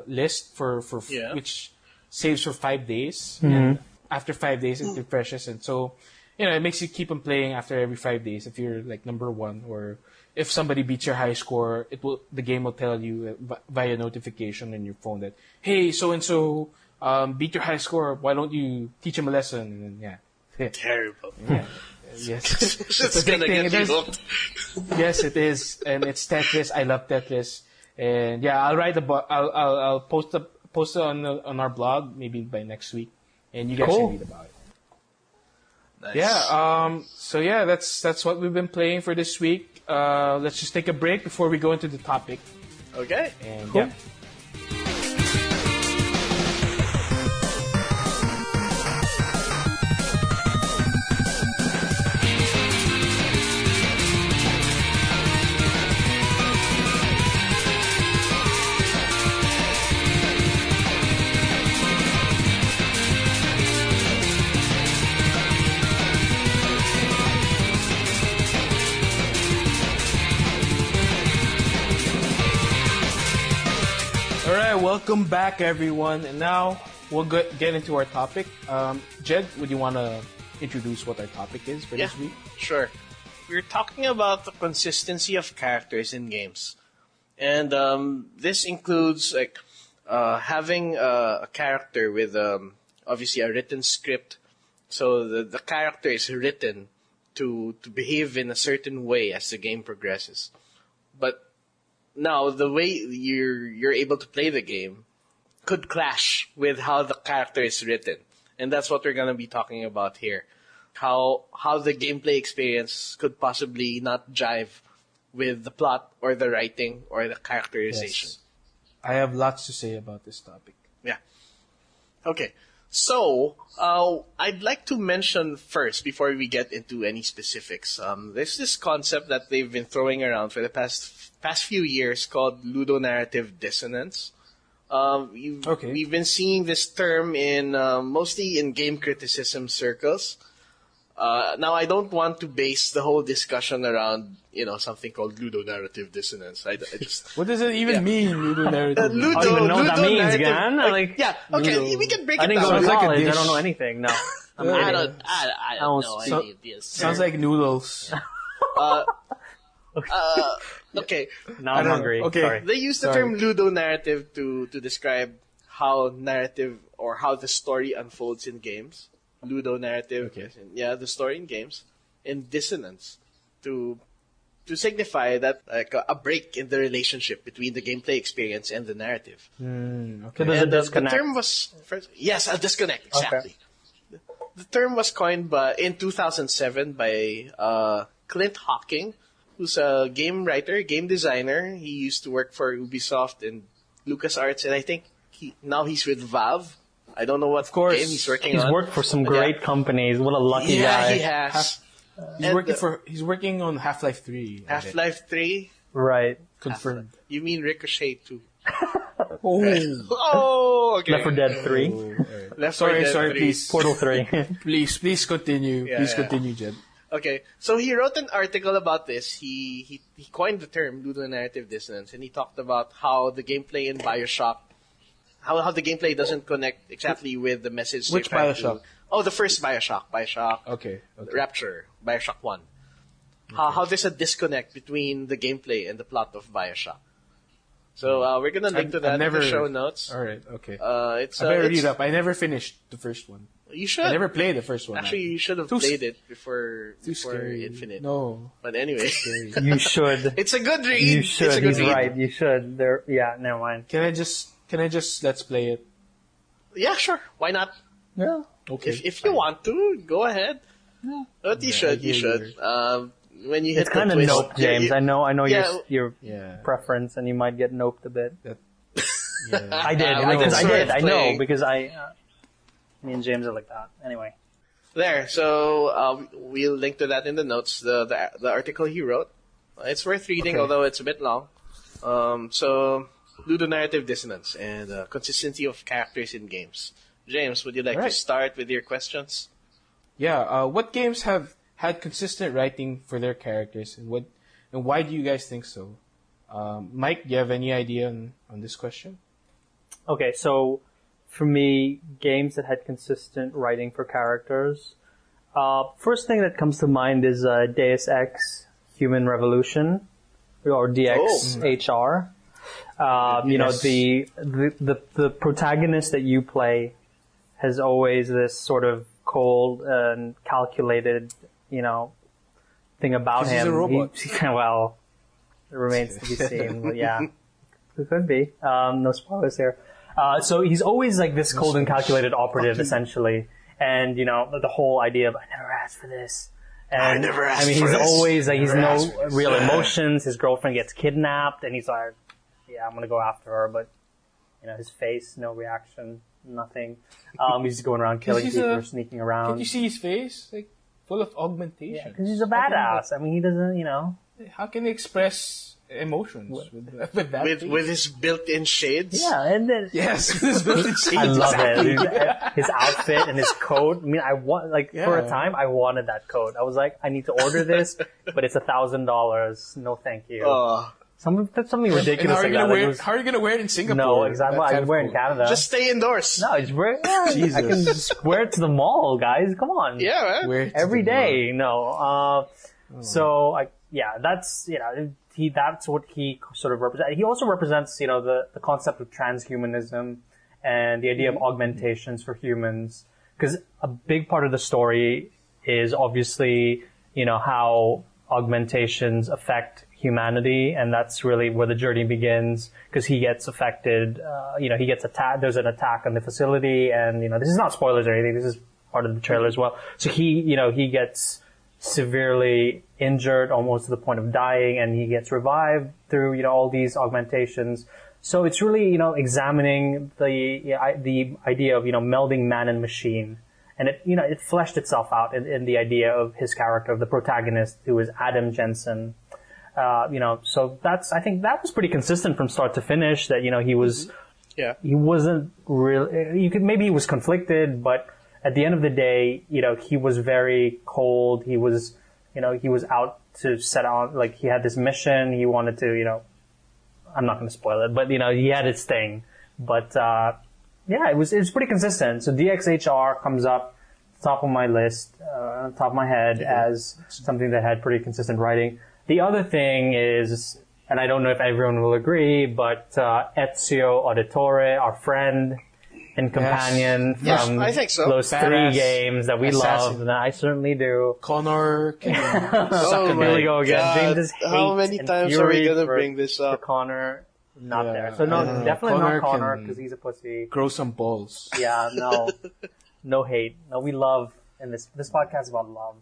list for which saves for 5 days. Mm-hmm. And after 5 days, it refreshes, and so it makes you keep on playing after every 5 days. If you're like number one, or if somebody beats your high score, the game will tell you via notification on your phone that, hey, so and so beat your high score. Why don't you teach him a lesson? And Terrible. Yeah. Yes. It's gonna get you hooked. Yes, it is, and it's Tetris. I love Tetris, and I'll write I'll post it on our blog maybe by next week, and you guys can read about it. Nice. Yeah. That's what we've been playing for this week. Let's just take a break before we go into the topic. Okay. And Cool. All right, welcome back, everyone. And now we'll get into our topic. Jed, would you want to introduce what our topic is for this week? Sure. We're talking about the consistency of characters in games. And this includes like having a character with obviously a written script. So the character is written to behave in a certain way as the game progresses. But now the way you're able to play the game could clash with how the character is written. And that's what we're going to be talking about here. How the gameplay experience could possibly not jive with the plot or the writing or the characterization. Yes. I have lots to say about this topic. Yeah. Okay. So, I'd like to mention first, before we get into any specifics, there's this concept that they've been throwing around for the past few years called ludonarrative dissonance. We've been seeing this term in mostly in game criticism circles. Now, I don't want to base the whole discussion around something called ludonarrative dissonance. I just what does it even mean, ludonarrative? I don't even know what that means, again. Okay, we can break I it didn't down. go to Sounds like a college. I dish. don't know anything. No, I don't know any of this. Sounds like noodles. Okay. now I'm hungry. Okay. Sorry. They use the term ludonarrative to describe how narrative or how the story unfolds in games. Ludonarrative, the story in games. And dissonance to signify that like a break in the relationship between the gameplay experience and the narrative. Okay. There's a disconnect. The term was a disconnect, exactly. Okay. The term was coined in 2007 by Clint Hawking, who's a game writer, game designer. He used to work for Ubisoft and LucasArts, and I think now he's with Valve. I don't know what game he's working on. He's worked for some great companies. What a lucky guy. Yeah, he has. He's working on Half-Life 3. Half-Life 3? Right. Confirmed. You mean Ricochet 2? Oh. Oh, okay. Left 4 Dead 3. Left 4 Dead 3. Please. Portal 3. Please continue. Please continue, Jed. Okay, so he wrote an article about this. He coined the term ludonarrative dissonance, and he talked about how the gameplay in Bioshock, how the gameplay doesn't connect exactly with the message. Which Bioshock? The first Bioshock. Okay. Rapture. Bioshock 1. How there's a disconnect between the gameplay and the plot of Bioshock. So we're gonna link to that in the show notes. All right. Okay. I better read up. I never finished the first one. You should. I never played the first one. Actually, you should have played it before Infinite. No. But anyway, You should. it's a good read. You should. It's a good He's read. right. You should. Never mind. Can I just let's play it? Yeah, sure. Why not? Yeah. Okay. If you want to, go ahead. Yeah. But you should. When you hit It's kind the of twist, nope, James. I know your Yeah. preference, and you might get noped a bit. Yeah. I did. I know because me and James are like that. Anyway. There. So we'll link to that in the notes. The article he wrote. It's worth reading, although it's a bit long. So ludonarrative dissonance and consistency of characters in games. James, would you like to start with your questions? Yeah. What games have had consistent writing for their characters, and why do you guys think so? Mike, do you have any idea on this question? Okay, so for me, games that had consistent writing for characters. First thing that comes to mind is Deus Ex: Human Revolution, or DXHR. The protagonist that you play has always this sort of cold and calculated, thing about him. He's a robot. Well, it remains to be seen. But yeah, it could be. No spoilers here. So he's always like this cold and calculated operative, essentially. And, the whole idea of, I never asked for this. And, I never asked for he's this. always like, he's no real emotions. His girlfriend gets kidnapped, and he's like, yeah, I'm gonna go after her. But, his face, no reaction, nothing. He's just going around killing people, sneaking around. Can you see his face? Like, full of augmentation. Yeah, because he's a badass. I mean, he doesn't, How can he express emotions with that face? With his built-in shades? Yeah, and then... Yes, with his built-in shades. I love it. His outfit and his coat. I mean, for a time, I wanted that coat. I was like, I need to order this, but it's $1,000. No, thank you. That's something And ridiculous how are you like gonna that. wear? Like, How are you gonna wear it in Singapore? no, exactly. That's I kind can of wear it in cool. Canada. Just stay indoors. no, just wear. Yeah, I can just wear it to the mall, guys. Come on. Yeah, man. Wear it to Every the day. No. So that's that's what he sort of represents. He also represents the concept of transhumanism and the idea of augmentations for humans, because a big part of the story is obviously how augmentations affect humanity, and that's really where the journey begins, because he gets affected. He gets attacked. There's an attack on the facility, and this is not spoilers or anything. This is part of the trailer as well. So he gets severely injured, almost to the point of dying, and he gets revived through all these augmentations. So it's really examining the idea of melding man and machine, and it fleshed itself out in the idea of his character, of the protagonist, who is Adam Jensen. So I think that was pretty consistent from start to finish. That he was, he wasn't really. Maybe he was conflicted, but at the end of the day, he was very cold. He was, he was out to set on, like, he had this mission. He wanted to, I'm not going to spoil it, but he had his thing. But it was pretty consistent. So DXHR comes up top of my list, on top of my head, as something that had pretty consistent writing. The other thing is, and I don't know if everyone will agree, but Ezio Auditore, our friend and companion from I think so. those Badass 3 games that we assassin. love, and I certainly do. Connor can Oh Here we go again. God. James is How hate many and times are we fury gonna for- bring this for up? Connor, not Yeah, there. So no, I don't know. definitely Connor not Connor, can- because he's a pussy. grow some balls. Yeah, no hate. No, we love, and this podcast is about love.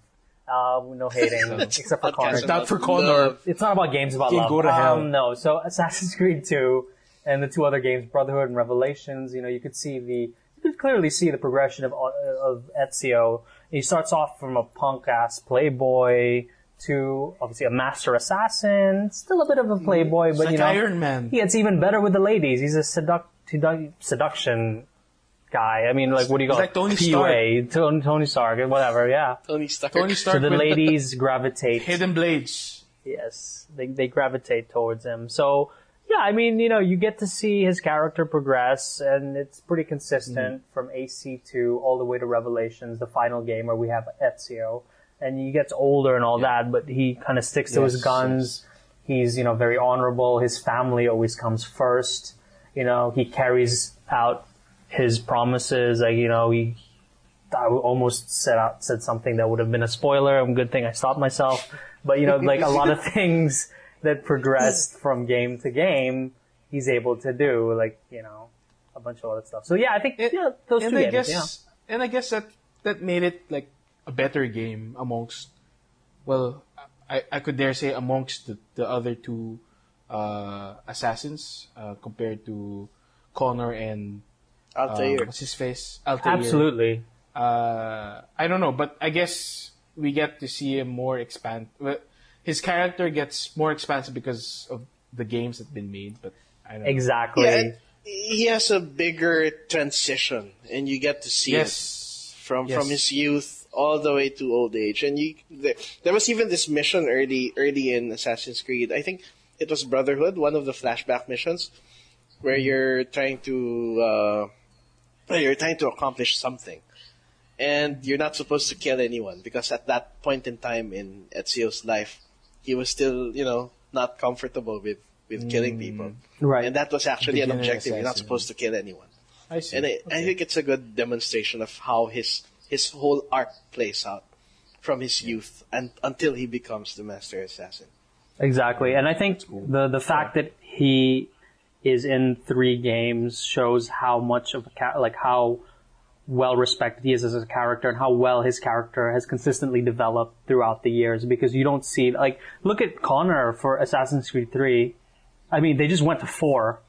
No hating, except for Connor. Podcast Not for about Connor. love. It's not about games, it's about Can love. go to hell. No, so Assassin's Creed 2 and the 2 other games, Brotherhood and Revelations, you could clearly see the progression of Ezio. He starts off from a punk-ass playboy to, obviously, a master assassin, still a bit of a playboy, but, Like Iron Man. he gets even better with the ladies. He's a seduction guy. I mean, like, what do you call He's like it? Tony PUA. Tony Stark, whatever, yeah. Tony Stark. Tony Stark So the with ladies gravitate. hidden blades. Yes, they gravitate towards him. So, yeah, I mean, you get to see his character progress, and it's pretty consistent from AC2 all the way to Revelations, the final game where we have Ezio. And he gets older and all that, but he kind of sticks to his guns. He's, very honorable. His family always comes first. He carries out his promises. Like, I almost said something that would have been a spoiler. Good thing I stopped myself. But, like a lot of things that progressed from game to game, he's able to do, like, a bunch of other stuff. So yeah, I think those 2 games. And I guess that made it like a better game amongst, well, I could dare say amongst the other 2 assassins compared to Connor and Altair. what's his face? Altair. Absolutely. I don't know, but I guess we get to see him more his character gets more expansive because of the games that have been made, but I don't know. Exactly. Yeah, and he has a bigger transition, and you get to see it from his youth all the way to old age. And there was even this mission early in Assassin's Creed. I think it was Brotherhood, one of the flashback missions, where you're trying to accomplish something, and you're not supposed to kill anyone, because at that point in time in Ezio's life, he was still not comfortable with killing people. Right. And that was actually an Beginner objective. You're not assassin. supposed to kill anyone. I see. And I think it's a good demonstration of how his whole arc plays out from his youth and until he becomes the master assassin. Exactly. And I think the fact that he is in 3 games shows how much of how well respected he is as a character, and how well his character has consistently developed throughout the years, because you don't see, like, look at Connor for Assassin's Creed 3. I mean, they just went to 4.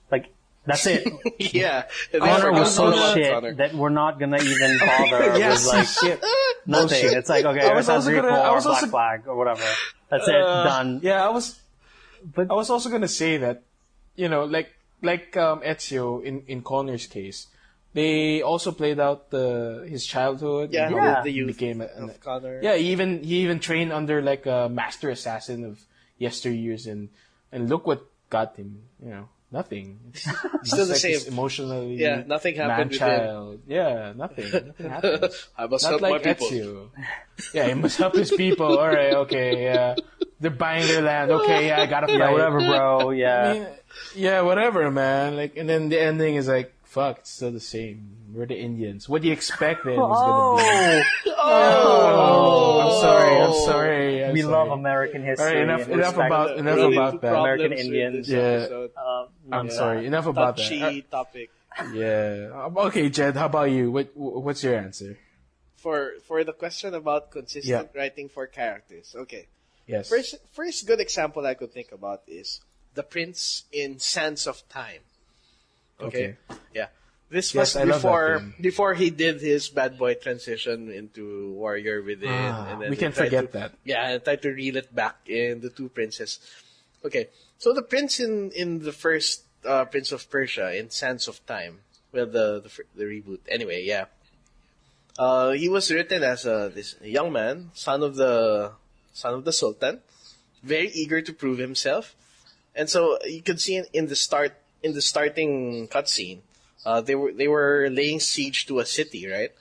Like, that's it. Yeah. Connor was so shit Connor. that we're not gonna even bother Yes, with, like, shit. nothing. It's like, okay, I was Assassin's also Creed 4, gonna- I was Black also- Flag, or whatever. That's it, done. Yeah, I was But also gonna say that, like Ezio in Connor's case, they also played out his childhood. Yeah, and Yeah. how the he youth became of Connor. Yeah, he even trained under like a master assassin of yesteryears, and And look what got him, nothing. He's Still the like same. this emotionally nothing happened with him. man-child. Yeah, nothing. Nothing happened. I must Not help like my people. Ezio. Yeah, he must help his people. All right, okay, yeah. They're buying their land. Okay, yeah, I gotta fight. Yeah, whatever, bro. I Yeah. mean, yeah, whatever, man. Like, and then the ending is like, fuck, it's still the same. We're the Indians. What do you expect then? It's gonna be. Oh. I'm sorry. We love American history. All right, and enough respect about that. American Indians. Yeah. I'm sorry. Enough about that. Touchy topic. Yeah. Okay, Jed. How about you? What's your answer? For the question about consistent writing for characters. Okay. Yes. First good example I could think about is the Prince in Sands of Time. Okay. Yeah. This was before he did his bad boy transition into Warrior Within. And then we can forget that. Yeah, and tried to reel it back in the Two Princes. Okay. So the prince in the first Prince of Persia in Sands of Time, well, the reboot. Anyway, yeah. He was written as this young man, son of the Sultan, very eager to prove himself, and so you could see in the starting cutscene, they were laying siege to a city, right?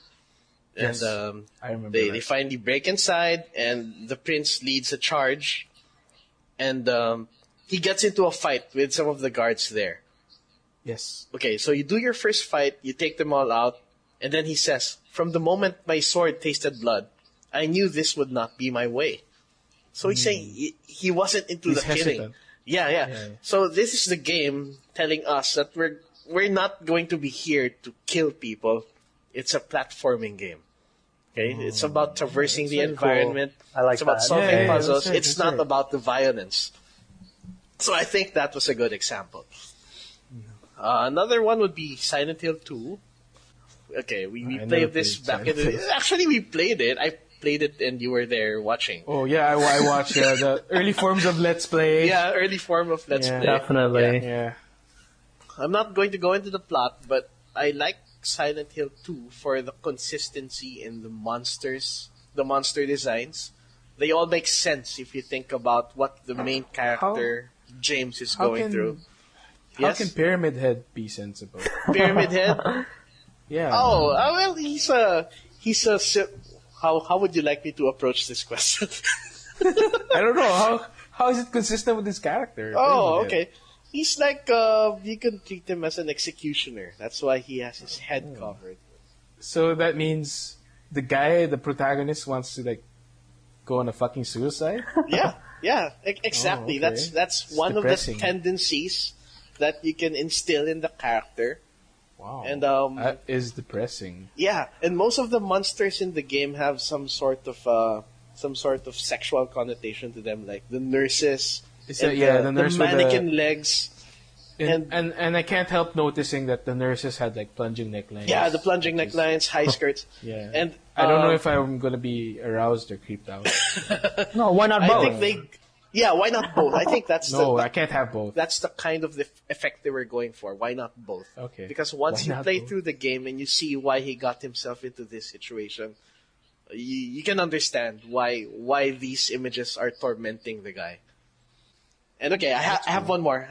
Yes, And I remember. They finally break inside, and the prince leads a charge, and he gets into a fight with some of the guards there. Yes. Okay, so you do your first fight, you take them all out, and then he says, "From the moment my sword tasted blood, I knew this would not be my way." So he's saying he wasn't into He's the killing. hesitant. Yeah. So this is the game telling us that we're not going to be here to kill people. It's a platforming game. Okay, it's about traversing the environment. I like it's about that. solving Yeah, puzzles. that's right, It's that's not right. about the violence. So I think that was a good example. Another one would be Silent Hill 2. Okay, we I never played this played back in Silent the... Hill. Actually, we played it. I played it and you were there watching. Oh yeah, I watched the early forms of Let's Play. Yeah, early form of Let's Yeah. Play. Definitely. Yeah. I'm not going to go into the plot, but I like Silent Hill 2 for the consistency in the monsters, the monster designs. They all make sense if you think about what the main character, James, is going through. How can Pyramid Head be sensible? Pyramid Head? Yeah. Oh, well, he's a how would you like me to approach this question? I don't know how is it consistent with his character? Oh, Pyramid Head? okay. He's like you can treat him as an executioner. That's why he has his head covered. So that means the protagonist, wants to like go on a fucking suicide. Yeah, exactly. Oh, okay. That's It's one depressing. of the tendencies that you can instill in the character. Wow. And that is depressing. yeah, and most of the monsters in the game have some sort of sexual connotation to them, like the nurses. The nurse with mannequin legs. And I can't help noticing that the nurses had like plunging necklines. Yeah, the plunging necklines, high skirts. Yeah. And I don't know if I'm gonna be aroused or creeped out. No, why not both? I think why not both? I think that's I can't have both. that's the kind of the effect they were going for. Why not both? Okay. Because once Why you not play both? through the game and you see why he got himself into this situation, you can understand why these images are tormenting the guy. And okay, I have one more.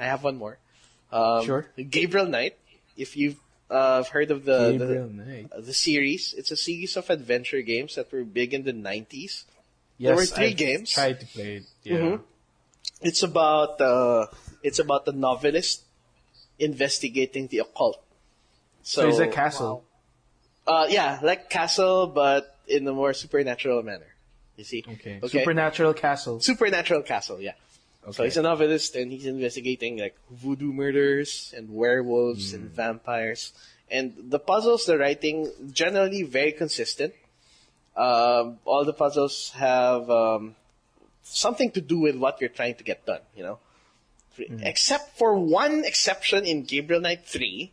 Sure. Gabriel Knight. If you've heard of Gabriel Knight. the series, it's a series of adventure games that were big in the 90s. Yes, there were 3 I've games. Tried to play it. Yeah. Mhm. It's about the novelist investigating the occult. So it's a castle. Yeah, like Castle, but in a more supernatural manner. You see? Okay. Supernatural castle. Supernatural Castle, yeah. Okay. So he's a novelist and he's investigating like voodoo murders and werewolves and vampires. And the puzzles, the writing, generally very consistent. All the puzzles have something to do with what you're trying to get done, you know? Except for one exception in Gabriel Knight 3.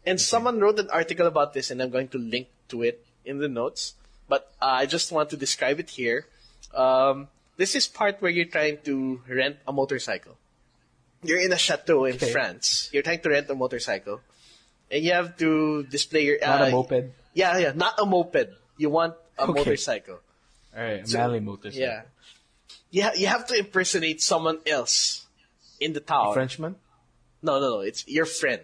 And someone wrote an article about this, and I'm going to link to it in the notes. But I just want to describe it here. This is part where you're trying to rent a motorcycle. You're in a chateau in France. You're trying to rent a motorcycle. And you have to display your... Not a moped. Yeah, not a moped. You want a motorcycle. All right, a manly motorcycle. Yeah. You have to impersonate someone else in the town. Frenchman? No. It's your friend.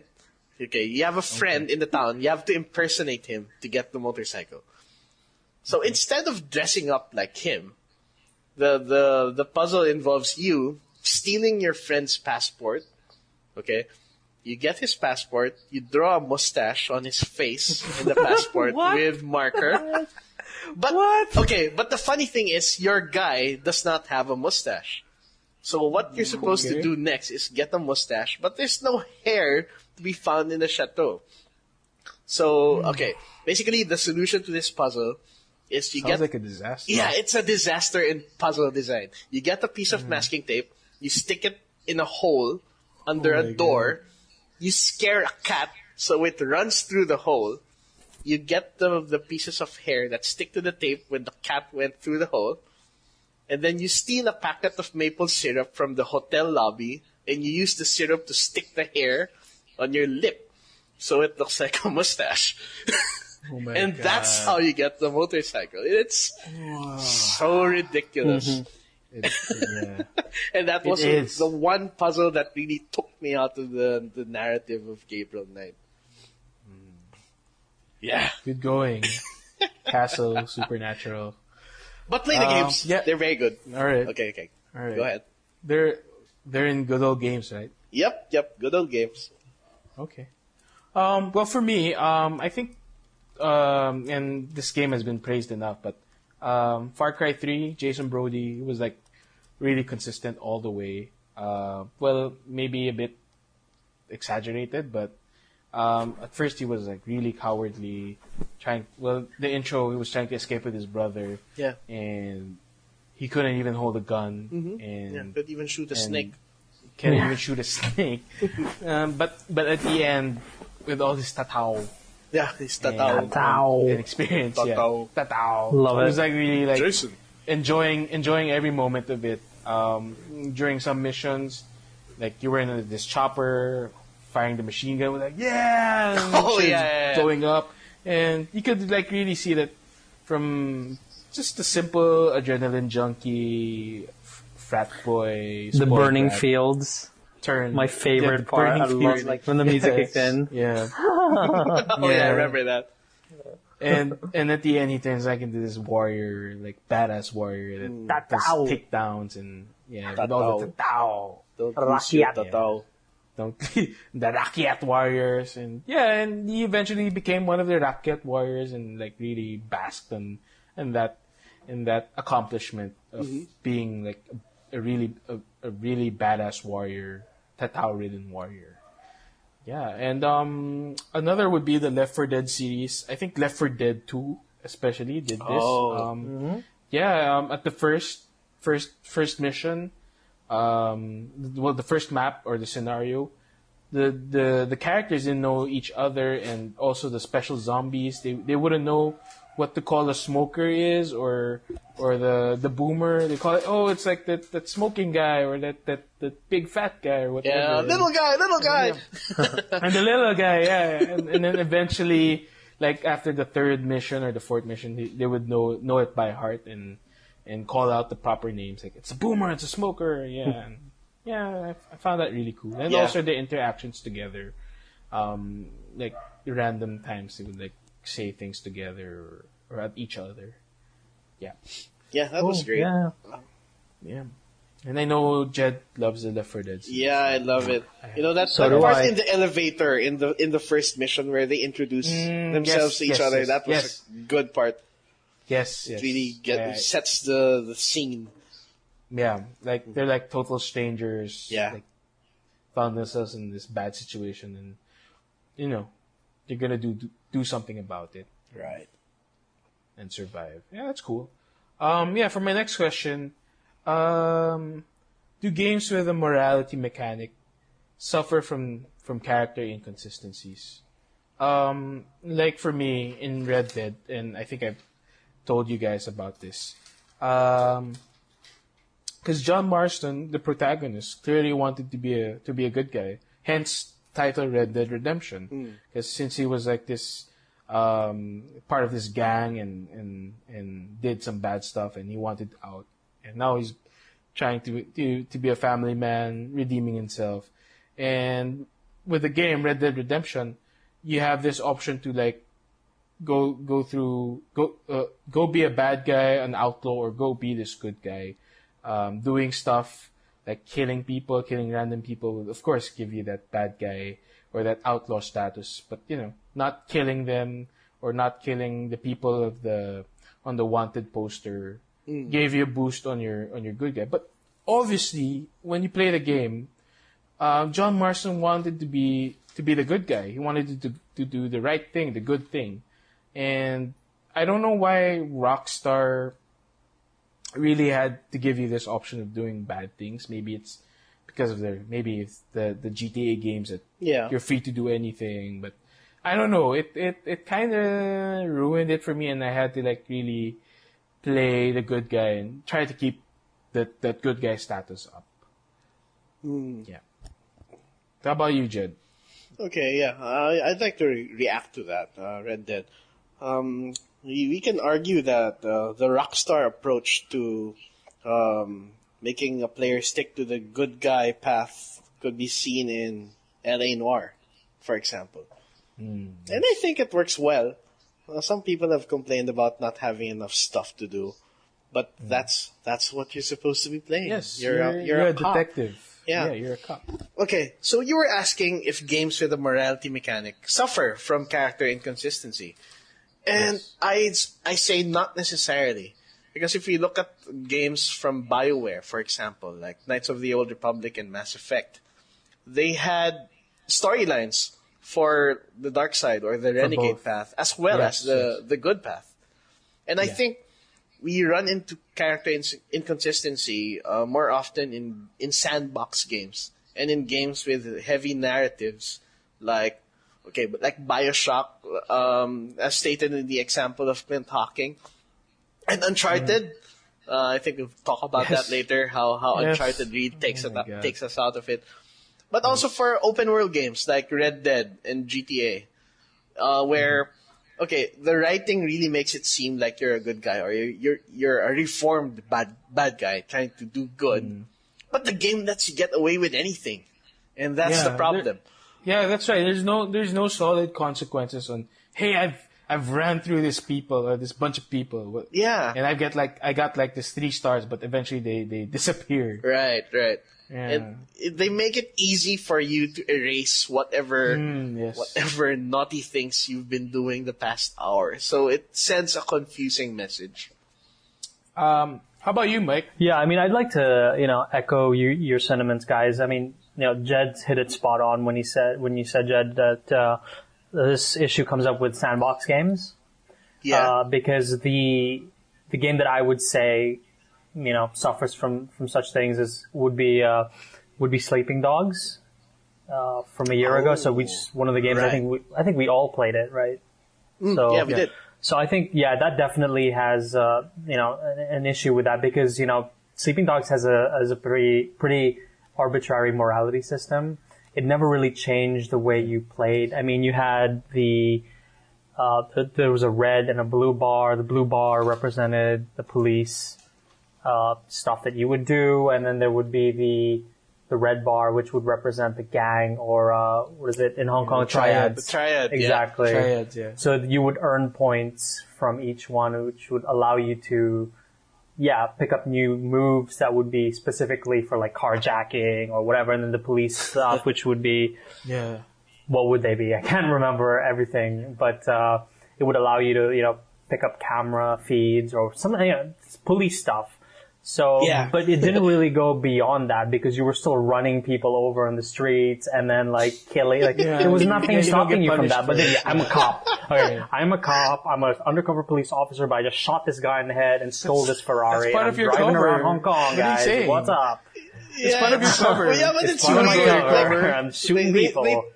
Okay, you have a friend in the town. You have to impersonate him to get the motorcycle. So instead of dressing up like him, the puzzle involves you stealing your friend's passport. Okay, you get his passport. You draw a mustache on his face in the passport with marker. But but the funny thing is, your guy does not have a mustache. So what you're supposed to do next is get a mustache, but there's no hair to be found in the chateau. So, basically the solution to this puzzle is Sounds like a disaster. Yeah, it's a disaster in puzzle design. You get a piece of masking tape, you stick it in a hole under a door, you scare a cat so it runs through the hole, you get the pieces of hair that stick to the tape when the cat went through the hole, and then you steal a packet of maple syrup from the hotel lobby, and you use the syrup to stick the hair on your lip, so it looks like a mustache. And that's how you get the motorcycle. It's so ridiculous. And that was the one puzzle that really took me out of the narrative of Gabriel Knight. Yeah. Good going. Castle, Supernatural. But play the games. Yeah. They're very good. All right. Okay. All right. Go ahead. They're in good old games, right? Yep. Good old games. Okay. Well, for me, I think, and this game has been praised enough, but Far Cry 3, Jason Brody was like really consistent all the way. Well, maybe a bit exaggerated, but at first he was like really cowardly, the intro, he was trying to escape with his brother. Yeah. And he couldn't even hold a gun. Mm-hmm. And couldn't even shoot a snake. Can't even shoot a snake. But at the end, with all this tatao. Yeah, this tatao. And experience, tatao. Yeah. Tatao. Love it. It was like really like Jason. enjoying every moment of it. During some missions, like you were in this chopper, firing the machine gun, with like blowing up, and you could like really see that from just a simple adrenaline junkie frat boy. The burning brat, fields. My favorite part. I love like when the music kicked in. Yeah. I remember that. And at the end, he turns like into this warrior, like badass warrior that does takedowns and with all the tatao. The Rakyat warriors and he eventually became one of the Rakyat warriors and like really basked in that accomplishment of being like a really badass warrior, tatao ridden warrior. Yeah, and another would be the Left 4 Dead series. I think Left 4 Dead 2 especially did this. At the first mission, the first map or the scenario, the characters didn't know each other, and also the special zombies. They wouldn't know what to call a smoker is or the boomer. They call it, it's like that smoking guy or that big fat guy or whatever. Yeah, little guy. And the little guy, and then eventually, like after the third mission or the fourth mission, they would know it by heart and call out the proper names. Like, it's a boomer, it's a smoker, I found that really cool. And also the interactions together, like random times they would like say things together or at each other. Yeah, that was great. Yeah. And I know Jed loves the Left 4 Dead series. Yeah, I love it. That part in the elevator in the first mission where they introduce themselves to each other. That was a good part. Yes. It really sets the scene. Yeah, like they're like total strangers. Yeah. Like, found themselves in this bad situation, and they're gonna do something about it. Right. And survive. Yeah, that's cool. For my next question, do games with a morality mechanic suffer from character inconsistencies? Like for me in Red Dead, and I think I've told you guys about this. Because John Marston, the protagonist, clearly wanted to be a good guy. Hence, title Red Dead Redemption. Because since he was like this part of this gang and did some bad stuff, and he wanted out, and now he's trying to be a family man, redeeming himself. And with the game Red Dead Redemption, you have this option to like go be a bad guy, an outlaw, or go be this good guy, doing stuff like killing people, killing random people will of course give you that bad guy or that outlaw status, but not killing them or not killing the people on the wanted poster gave you a boost on your good guy. But obviously, when you play the game, John Marston wanted to be the good guy. He wanted to do the right thing, the good thing. And I don't know why Rockstar really had to give you this option of doing bad things. Maybe it's because of maybe it's the GTA games that you're free to do anything. But I don't know. It kind of ruined it for me, and I had to like really play the good guy and try to keep that good guy status up. Yeah. How about you, Jed? Okay, yeah. I'd like to react to that, Red Dead. We can argue that the Rockstar approach to making a player stick to the good guy path could be seen in L.A. Noire, for example. And I think it works well. Some people have complained about not having enough stuff to do, but that's what you're supposed to be playing. Yes, you're a detective. Yeah, you're a cop. Okay, so you were asking if games with a morality mechanic suffer from character inconsistency. And yes. I say not necessarily. Because if you look at games from BioWare, for example, like Knights of the Old Republic and Mass Effect, they had storylines for the dark side or the renegade path as well as the good path. And I think we run into character inconsistency more often in sandbox games and in games with heavy narratives like Bioshock, as stated in the example of Clint Hawking, and Uncharted. I think we'll talk about that later, how Uncharted really takes us out of it. But also for open world games like Red Dead and GTA, where the writing really makes it seem like you're a good guy or you're a reformed bad guy trying to do good, but the game lets you get away with anything, and that's the problem. Yeah, that's right. There's no solid consequences on. Hey, I've ran through this bunch of people. Yeah, and I got like this 3 stars, but eventually they disappear. Right. Yeah. And they make it easy for you to erase whatever naughty things you've been doing the past hour. So it sends a confusing message. How about you, Mike? Yeah, I mean, I'd like to echo your sentiments, guys. I mean, Jed's hit it spot on when you said, Jed, that this issue comes up with sandbox games. Yeah. Because the game that I would say suffers from such things would be Sleeping Dogs from a year ago. So one of the games I think we all played it, right? So we did. So I think that definitely has an issue with that because Sleeping Dogs has a pretty arbitrary morality system. It never really changed the way you played. I mean, you had there was a red and a blue bar. The blue bar represented the police stuff that you would do, and then there would be the red bar, which would represent the gang, or what is it in Hong Kong? Triads. The triad, exactly. Yeah. Triads, yeah. So you would earn points from each one, which would allow you to, pick up new moves that would be specifically for like carjacking or whatever, and then the police stuff, which would be, what would they be? I can't remember everything, but it would allow you to, pick up camera feeds or something, police stuff. So, but it didn't really go beyond that because you were still running people over in the streets and then like killing, there was nothing stopping you from that. But then, I'm a cop. Okay, I'm a cop. I'm an undercover police officer, but I just shot this guy in the head and stole this Ferrari. That's part of your driving cover. around Hong Kong, guys. What's up? It's part of your cover. Yeah, but it's part of my really cover. I'm shooting people.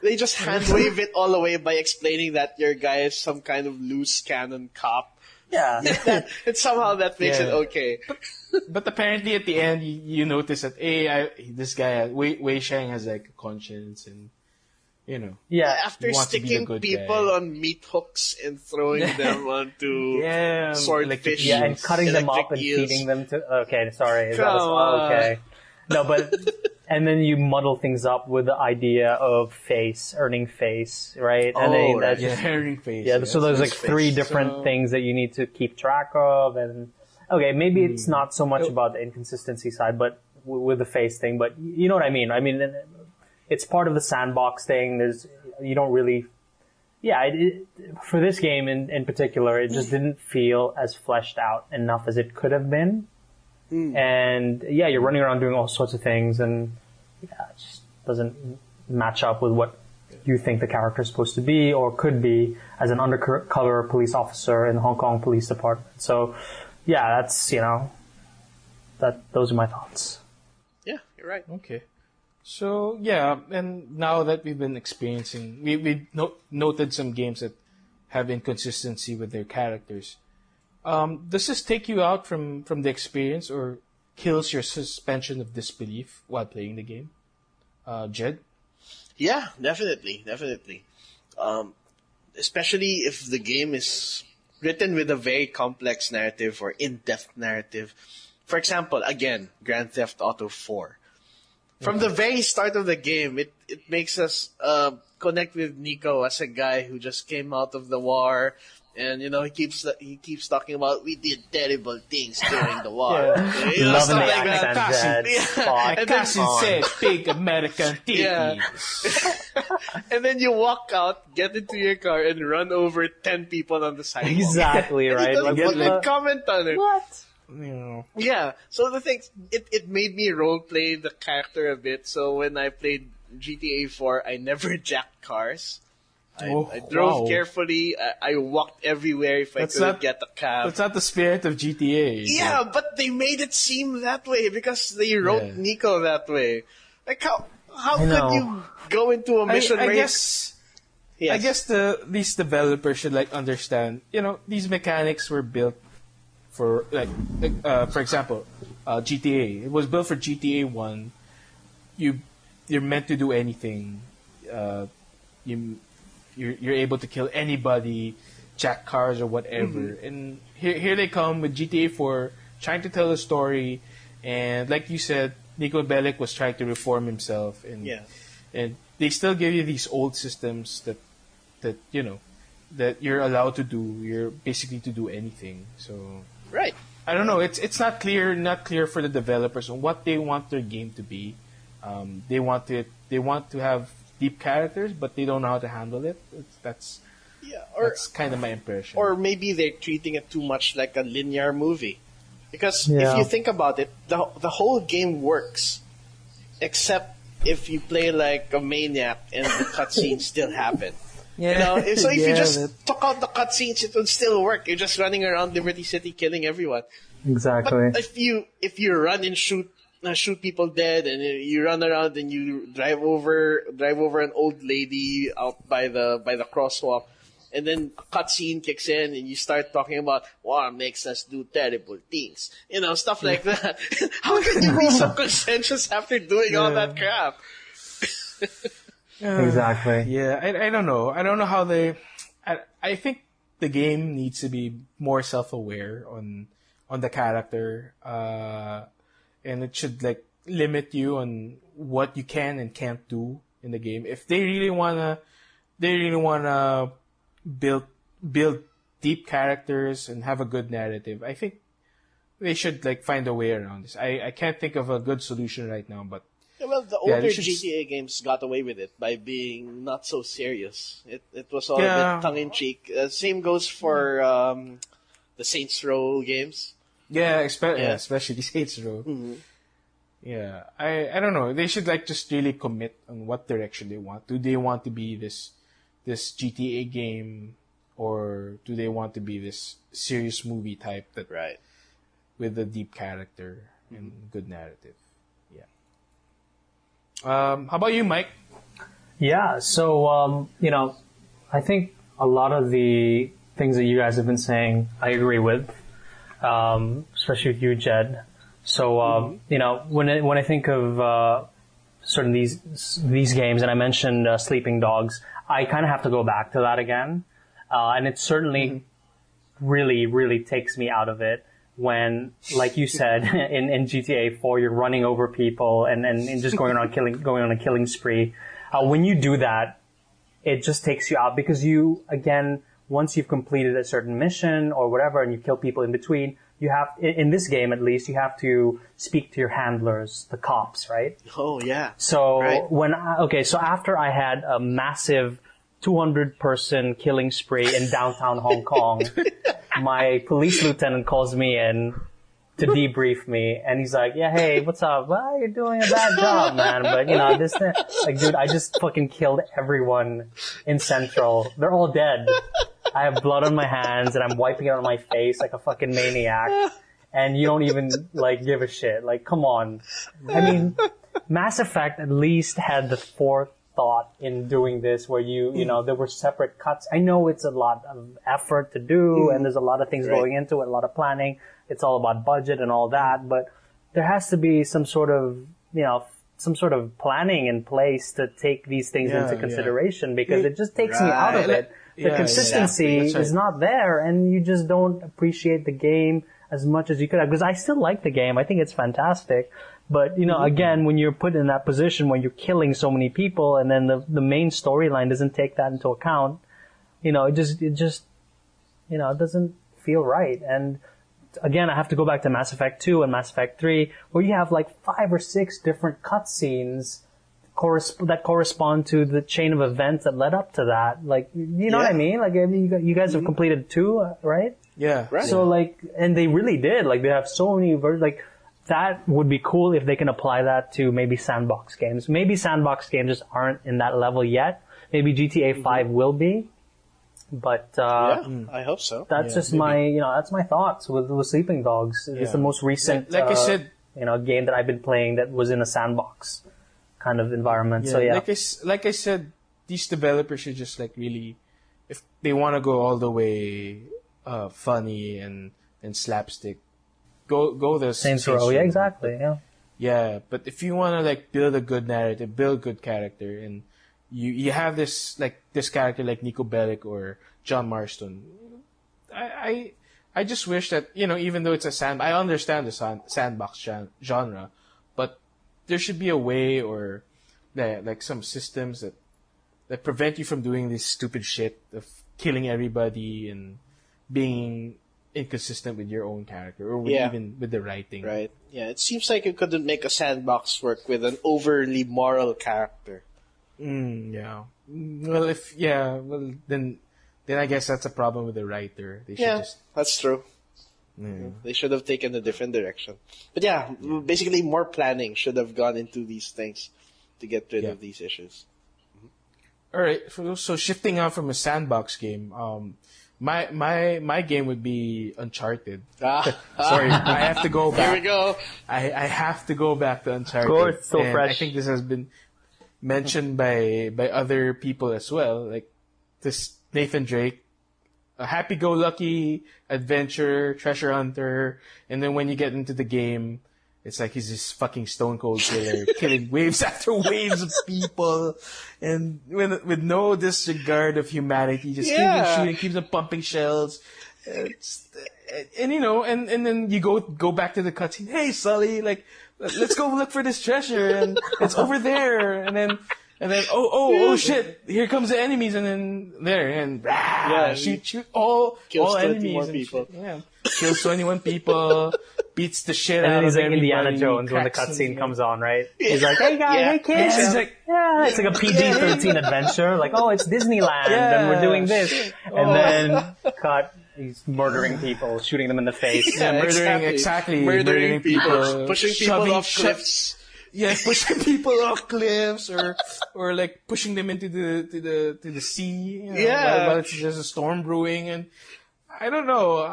They just hand wave it all away by explaining that your guy is some kind of loose cannon cop. Yeah. And somehow that makes it okay. But apparently at the end, you notice that, this guy, Wei Shang has like a conscience and Yeah. After wants to be the sticking good people guy. on meat hooks and throwing them onto Yeah, swordfish. Yeah, and cutting them up and eels. feeding them to. Okay, sorry. Is Come that on. okay? No, but and then you muddle things up with the idea of earning face, right? And then that's Yeah, just, herring face. yeah. So there's like face. 3 different So- things that you need to keep track of, and okay, maybe it's not so much about the inconsistency side, but with the face thing. But you know what I mean? I mean, it's part of the sandbox thing. You don't really. Yeah, for this game in particular, it just didn't feel as fleshed out enough as it could have been. And yeah, you're running around doing all sorts of things, and it just doesn't match up with what you think the character is supposed to be or could be as an undercover police officer in the Hong Kong Police Department. So yeah, that's, those are my thoughts. Yeah, you're right. Okay. So, yeah, and now that we've been experiencing, we noted some games that have inconsistency with their characters. Does this take you out from the experience or kills your suspension of disbelief while playing the game? Jed? Yeah, definitely. Especially if the game is written with a very complex narrative or in-depth narrative. For example, again, Grand Theft Auto 4. From the very start of the game, it makes us connect with Nico as a guy who just came out of the war, and he keeps talking about we did terrible things during the war. Loving stuff the like that. accent, Jed. Yeah. Spot And then- Cousin said big American titties. Yeah. And then you walk out, get into your car, and run over 10 people on the sidewalk. Exactly, And right? he doesn't Like, put what a the- comment on it. What? Yeah, so the thing, it made me roleplay the character a bit. So when I played GTA 4, I never jacked cars. I drove carefully. I walked everywhere if I couldn't get a cab. That's not the spirit of GTA. Yeah, but they made it seem that way because they wrote Nico that way. Like how could know. you go into a mission where I you- guess Yes. I guess these developers should understand. These mechanics were built for for example, GTA. It was built for GTA 1. You're meant to do anything. You're able to kill anybody, jack cars or whatever. And here they come with GTA 4, trying to tell a story. And like you said, Nico Bellic was trying to reform himself, and they still give you these old systems that you're allowed to do. You're basically to do anything. So right. I don't know. It's not clear for the developers on what they want their game to be. They want to have deep characters, but they don't know how to handle it. That's kind of my impression. Or maybe they're treating it too much like a linear movie. Because Yeah. if you think about it, the whole game works, except if you play like a maniac and the cutscenes still happen. So if you just took out the cutscenes, it would still work. You're just running around Liberty City killing everyone. Exactly. But if you run and shoot people dead, and you run around and you drive over an old lady out by the crosswalk, and then a cutscene kicks in and you start talking about war makes us do terrible things, stuff like that. How can you be so conscientious after doing all that crap? Exactly. Yeah, I don't know. I don't know how they. I think the game needs to be more self-aware on the character, and it should limit you on what you can and can't do in the game. If they really wanna build deep characters and have a good narrative, I think they should find a way around this. I can't think of a good solution right now, but. Yeah, well, the older they should GTA games got away with it by being not so serious. It was all a bit tongue-in-cheek. Same goes for the Saints Row games. Yeah, especially Saints Row. Mm-hmm. Yeah, I don't know. They should just really commit on what direction they want. Do they want to be this GTA game, or do they want to be this serious movie type with a deep character and good narrative? How about you, Mike? Yeah, so, I think a lot of the things that you guys have been saying, I agree with, especially with you, Jed. So, when I think of certain these games, and I mentioned Sleeping Dogs, I kind of have to go back to that again, and it certainly really, really takes me out of it when, like you said, in GTA 4, you're running over people and just going on a killing spree. When you do that, it just takes you out because you, again, once you've completed a certain mission or whatever and you kill people in between, you have, in this game at least, you have to speak to your handlers, the cops, right? Oh, yeah. So right. So after I had a massive 200-person killing spree in downtown Hong Kong, my police lieutenant calls me in to debrief me, and he's like, yeah, hey, what's up? Well, you're doing a bad job, man, but like, dude, I just fucking killed everyone in Central. They're all dead. I have blood on my hands, and I'm wiping it on my face like a fucking maniac, and you don't even, like, give a shit. Like, come on. I mean, Mass Effect at least had the forethought in doing this where you know, there were separate cuts. I know it's a lot of effort to do, and there's a lot of things going into it, a lot of planning. It's all about budget and all that, but there has to be some sort of, you know, some sort of planning in place to take these things into consideration because it just takes me out of it. The consistency is not there, and you just don't appreciate the game as much as you could have. Because I still like the game. I think it's fantastic. But, you know, again, when you're put in that position when you're killing so many people and then the main storyline doesn't take that into account, you know, it just, you know, it doesn't feel right. And again, I have to go back to Mass Effect 2 and Mass Effect 3 where you have like 5 or 6 different cutscenes that correspond to the chain of events that led up to that. Like, you know what I mean? Like, you guys have completed 2, right? Yeah. Right. So, like, and they really did. Like, they have so many like, that would be cool if they can apply that to maybe sandbox games. Maybe sandbox games just aren't in that level yet. Maybe GTA 5 will be. But, I hope so. That's just maybe. That's my thoughts with Sleeping Dogs. It's the most recent, like I said, game that I've been playing that was in a sandbox kind of environment. Yeah, So like I said, these developers should just like really, if they want to go all the way, funny and slapstick, go the Saints Row. Yeah, exactly. Yeah. Yeah, but if you want to like build a good narrative, build good character, and you have this character like Nico Bellic or John Marston, I just wish that, you know, even though it's I understand the sandbox genre, but there should be a way or like some systems that prevent you from doing this stupid shit of killing everybody and being inconsistent with your own character or even with the writing. Right. Yeah, it seems like you couldn't make a sandbox work with an overly moral character. Yeah. Well, then I guess that's a problem with the writer. They should that's true. Yeah. They should have taken a different direction. But basically more planning should have gone into these things to get rid of these issues. All right. So shifting on from a sandbox game, my game would be Uncharted. Sorry, I have to go back. Here we go. I have to go back to Uncharted. Of course, so fresh. I think this has been mentioned by other people as well. Like this Nathan Drake, a happy-go-lucky adventurer, treasure hunter, and then when you get into the game, it's like he's this fucking stone cold killer, killing waves after waves of people, and with no disregard of humanity, just keeps on shooting, keeps on pumping shells. And you know, and then you go back to the cutscene. Hey, Sully, like, let's go look for this treasure, and it's over there. And then oh shit, here comes the enemies, and then shoot all enemies. More people. Kills 21 people, beats the shit out of everybody. And then he's like Indiana Jones when the cutscene comes on, right? He's like, hey guys, hey kids. He's like, it's like a PG-13 adventure. Like, oh, it's Disneyland, and we're doing this. And then he's murdering people, shooting them in the face. Murdering people, pushing people off cliffs. Yeah, pushing people off cliffs, or like pushing them into the sea. You know, while it's just a storm brewing, and I don't know.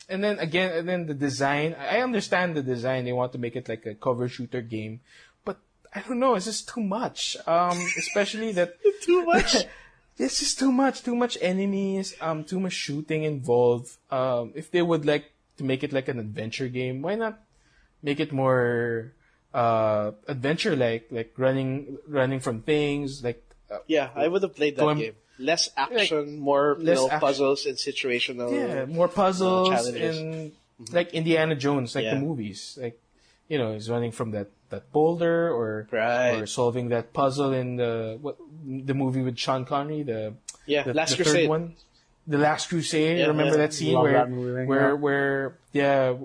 And then the design. I understand the design. They want to make it like a cover shooter game, but I don't know. It's just too much. Especially that too much. It's just too much. Too much enemies. Too much shooting involved. If they would like to make it like an adventure game, why not make it more adventure, like running from things, like Yeah, I would have played that game. Less action, more puzzles and situational. Yeah, more puzzles challenges. and like Indiana Jones, like the movies, like he's running from that boulder or solving that puzzle in the movie with Sean Connery, the Last the Crusade. third one, The Last Crusade. Yeah, Remember that scene Love where that movie,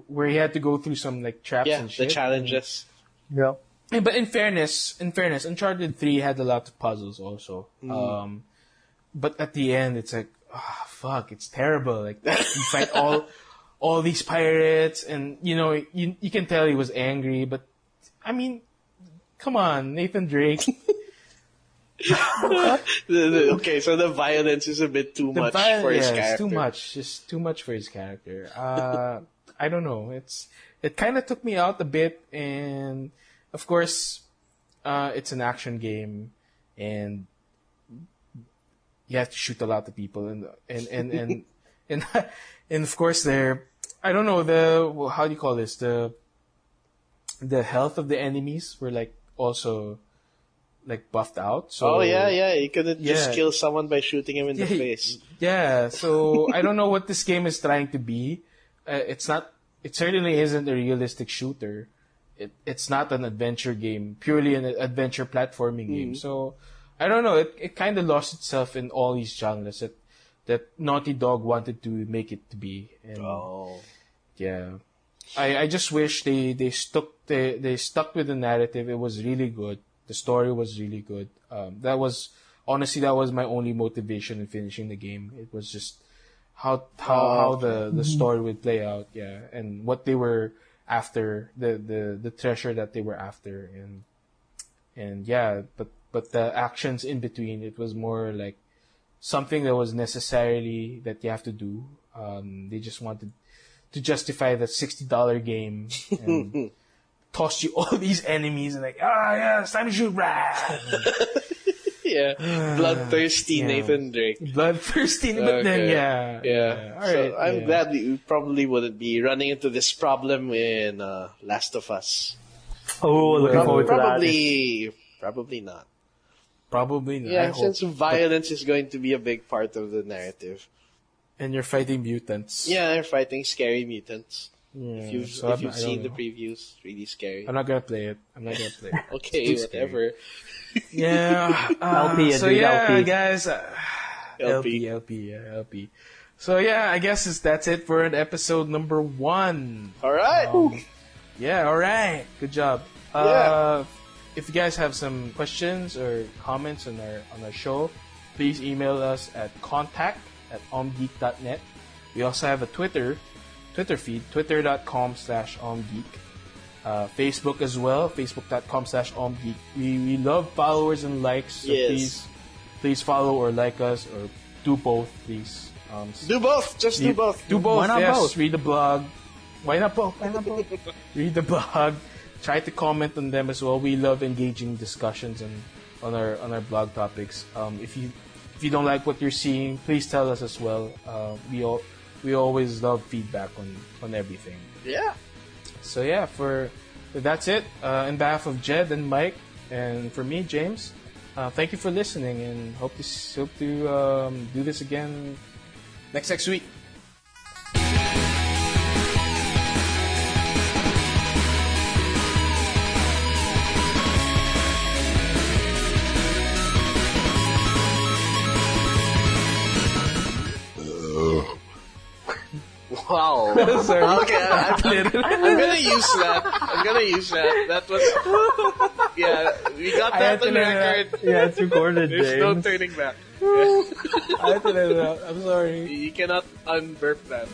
where he had to go through some like traps and the shit. challenges. Yeah. But in fairness, Uncharted 3 had a lot of puzzles also. But at the end, it's like, fuck, it's terrible. Like, you fight all these pirates, and, you can tell he was angry, but, I mean, come on, Nathan Drake. Okay, so the violence is a bit too much for his character. It's too much. Just too much for his character. I don't know. It kind of took me out a bit, and, of course, it's an action game, and you have to shoot a lot of people, and of course I don't know how do you call this, the health of the enemies were like also like buffed out. So you couldn't just kill someone by shooting him in the face. Yeah, so I don't know what this game is trying to be. It certainly isn't a realistic shooter. It's not an adventure game, purely an adventure platforming game. So I don't know. It kind of lost itself in all these genres that Naughty Dog wanted to make it to be. And yeah, I just wish they stuck with the narrative. It was really good. The story was really good. That was my only motivation in finishing the game. It was just how the story would play out. Yeah, and what they were after, the treasure that they were after, and yeah, but the actions in between, it was more like something that was necessarily that you have to do. They just wanted to justify the $60 game and toss you all these enemies and like, it's time to shoot, bloodthirsty Nathan Drake. Bloodthirsty, but then All right. So I'm glad we probably wouldn't be running into this problem in Last of Us. Oh, looking forward to that. Probably not. Probably not. Yeah, since violence is going to be a big part of the narrative. And you're fighting mutants. Yeah, you're fighting scary mutants. Yeah, if you've seen the previews, really scary. I'm not gonna play it. Okay, whatever. Yeah. LP, so LP. Guys. LP. So yeah, I guess that's it for episode number 1. All right. All right. Good job. If you guys have some questions or comments on our show, please email us at contact@OMGeek.net. We also have a Twitter feed, twitter.com/OMGeek. Facebook as well, facebook.com/OMGeek. We love followers and likes, so please follow or like us, or do both, please. Do both. Just do both. Do both. Why not both? Read the blog. Why not both? Read the blog. Try to comment on them as well. We love engaging discussions on our blog topics. If you don't like what you're seeing, please tell us as well. We always love feedback on everything. Yeah. So yeah, that's it. On behalf of Jed and Mike, and for me, James, thank you for listening, and hope to do this again next week. Wow. Sorry. Okay, I'm gonna use that. That was... Yeah, we got that on record. Yeah, it's recorded, There's no James. turning back. I had to let it out. I'm sorry. You cannot unburp that.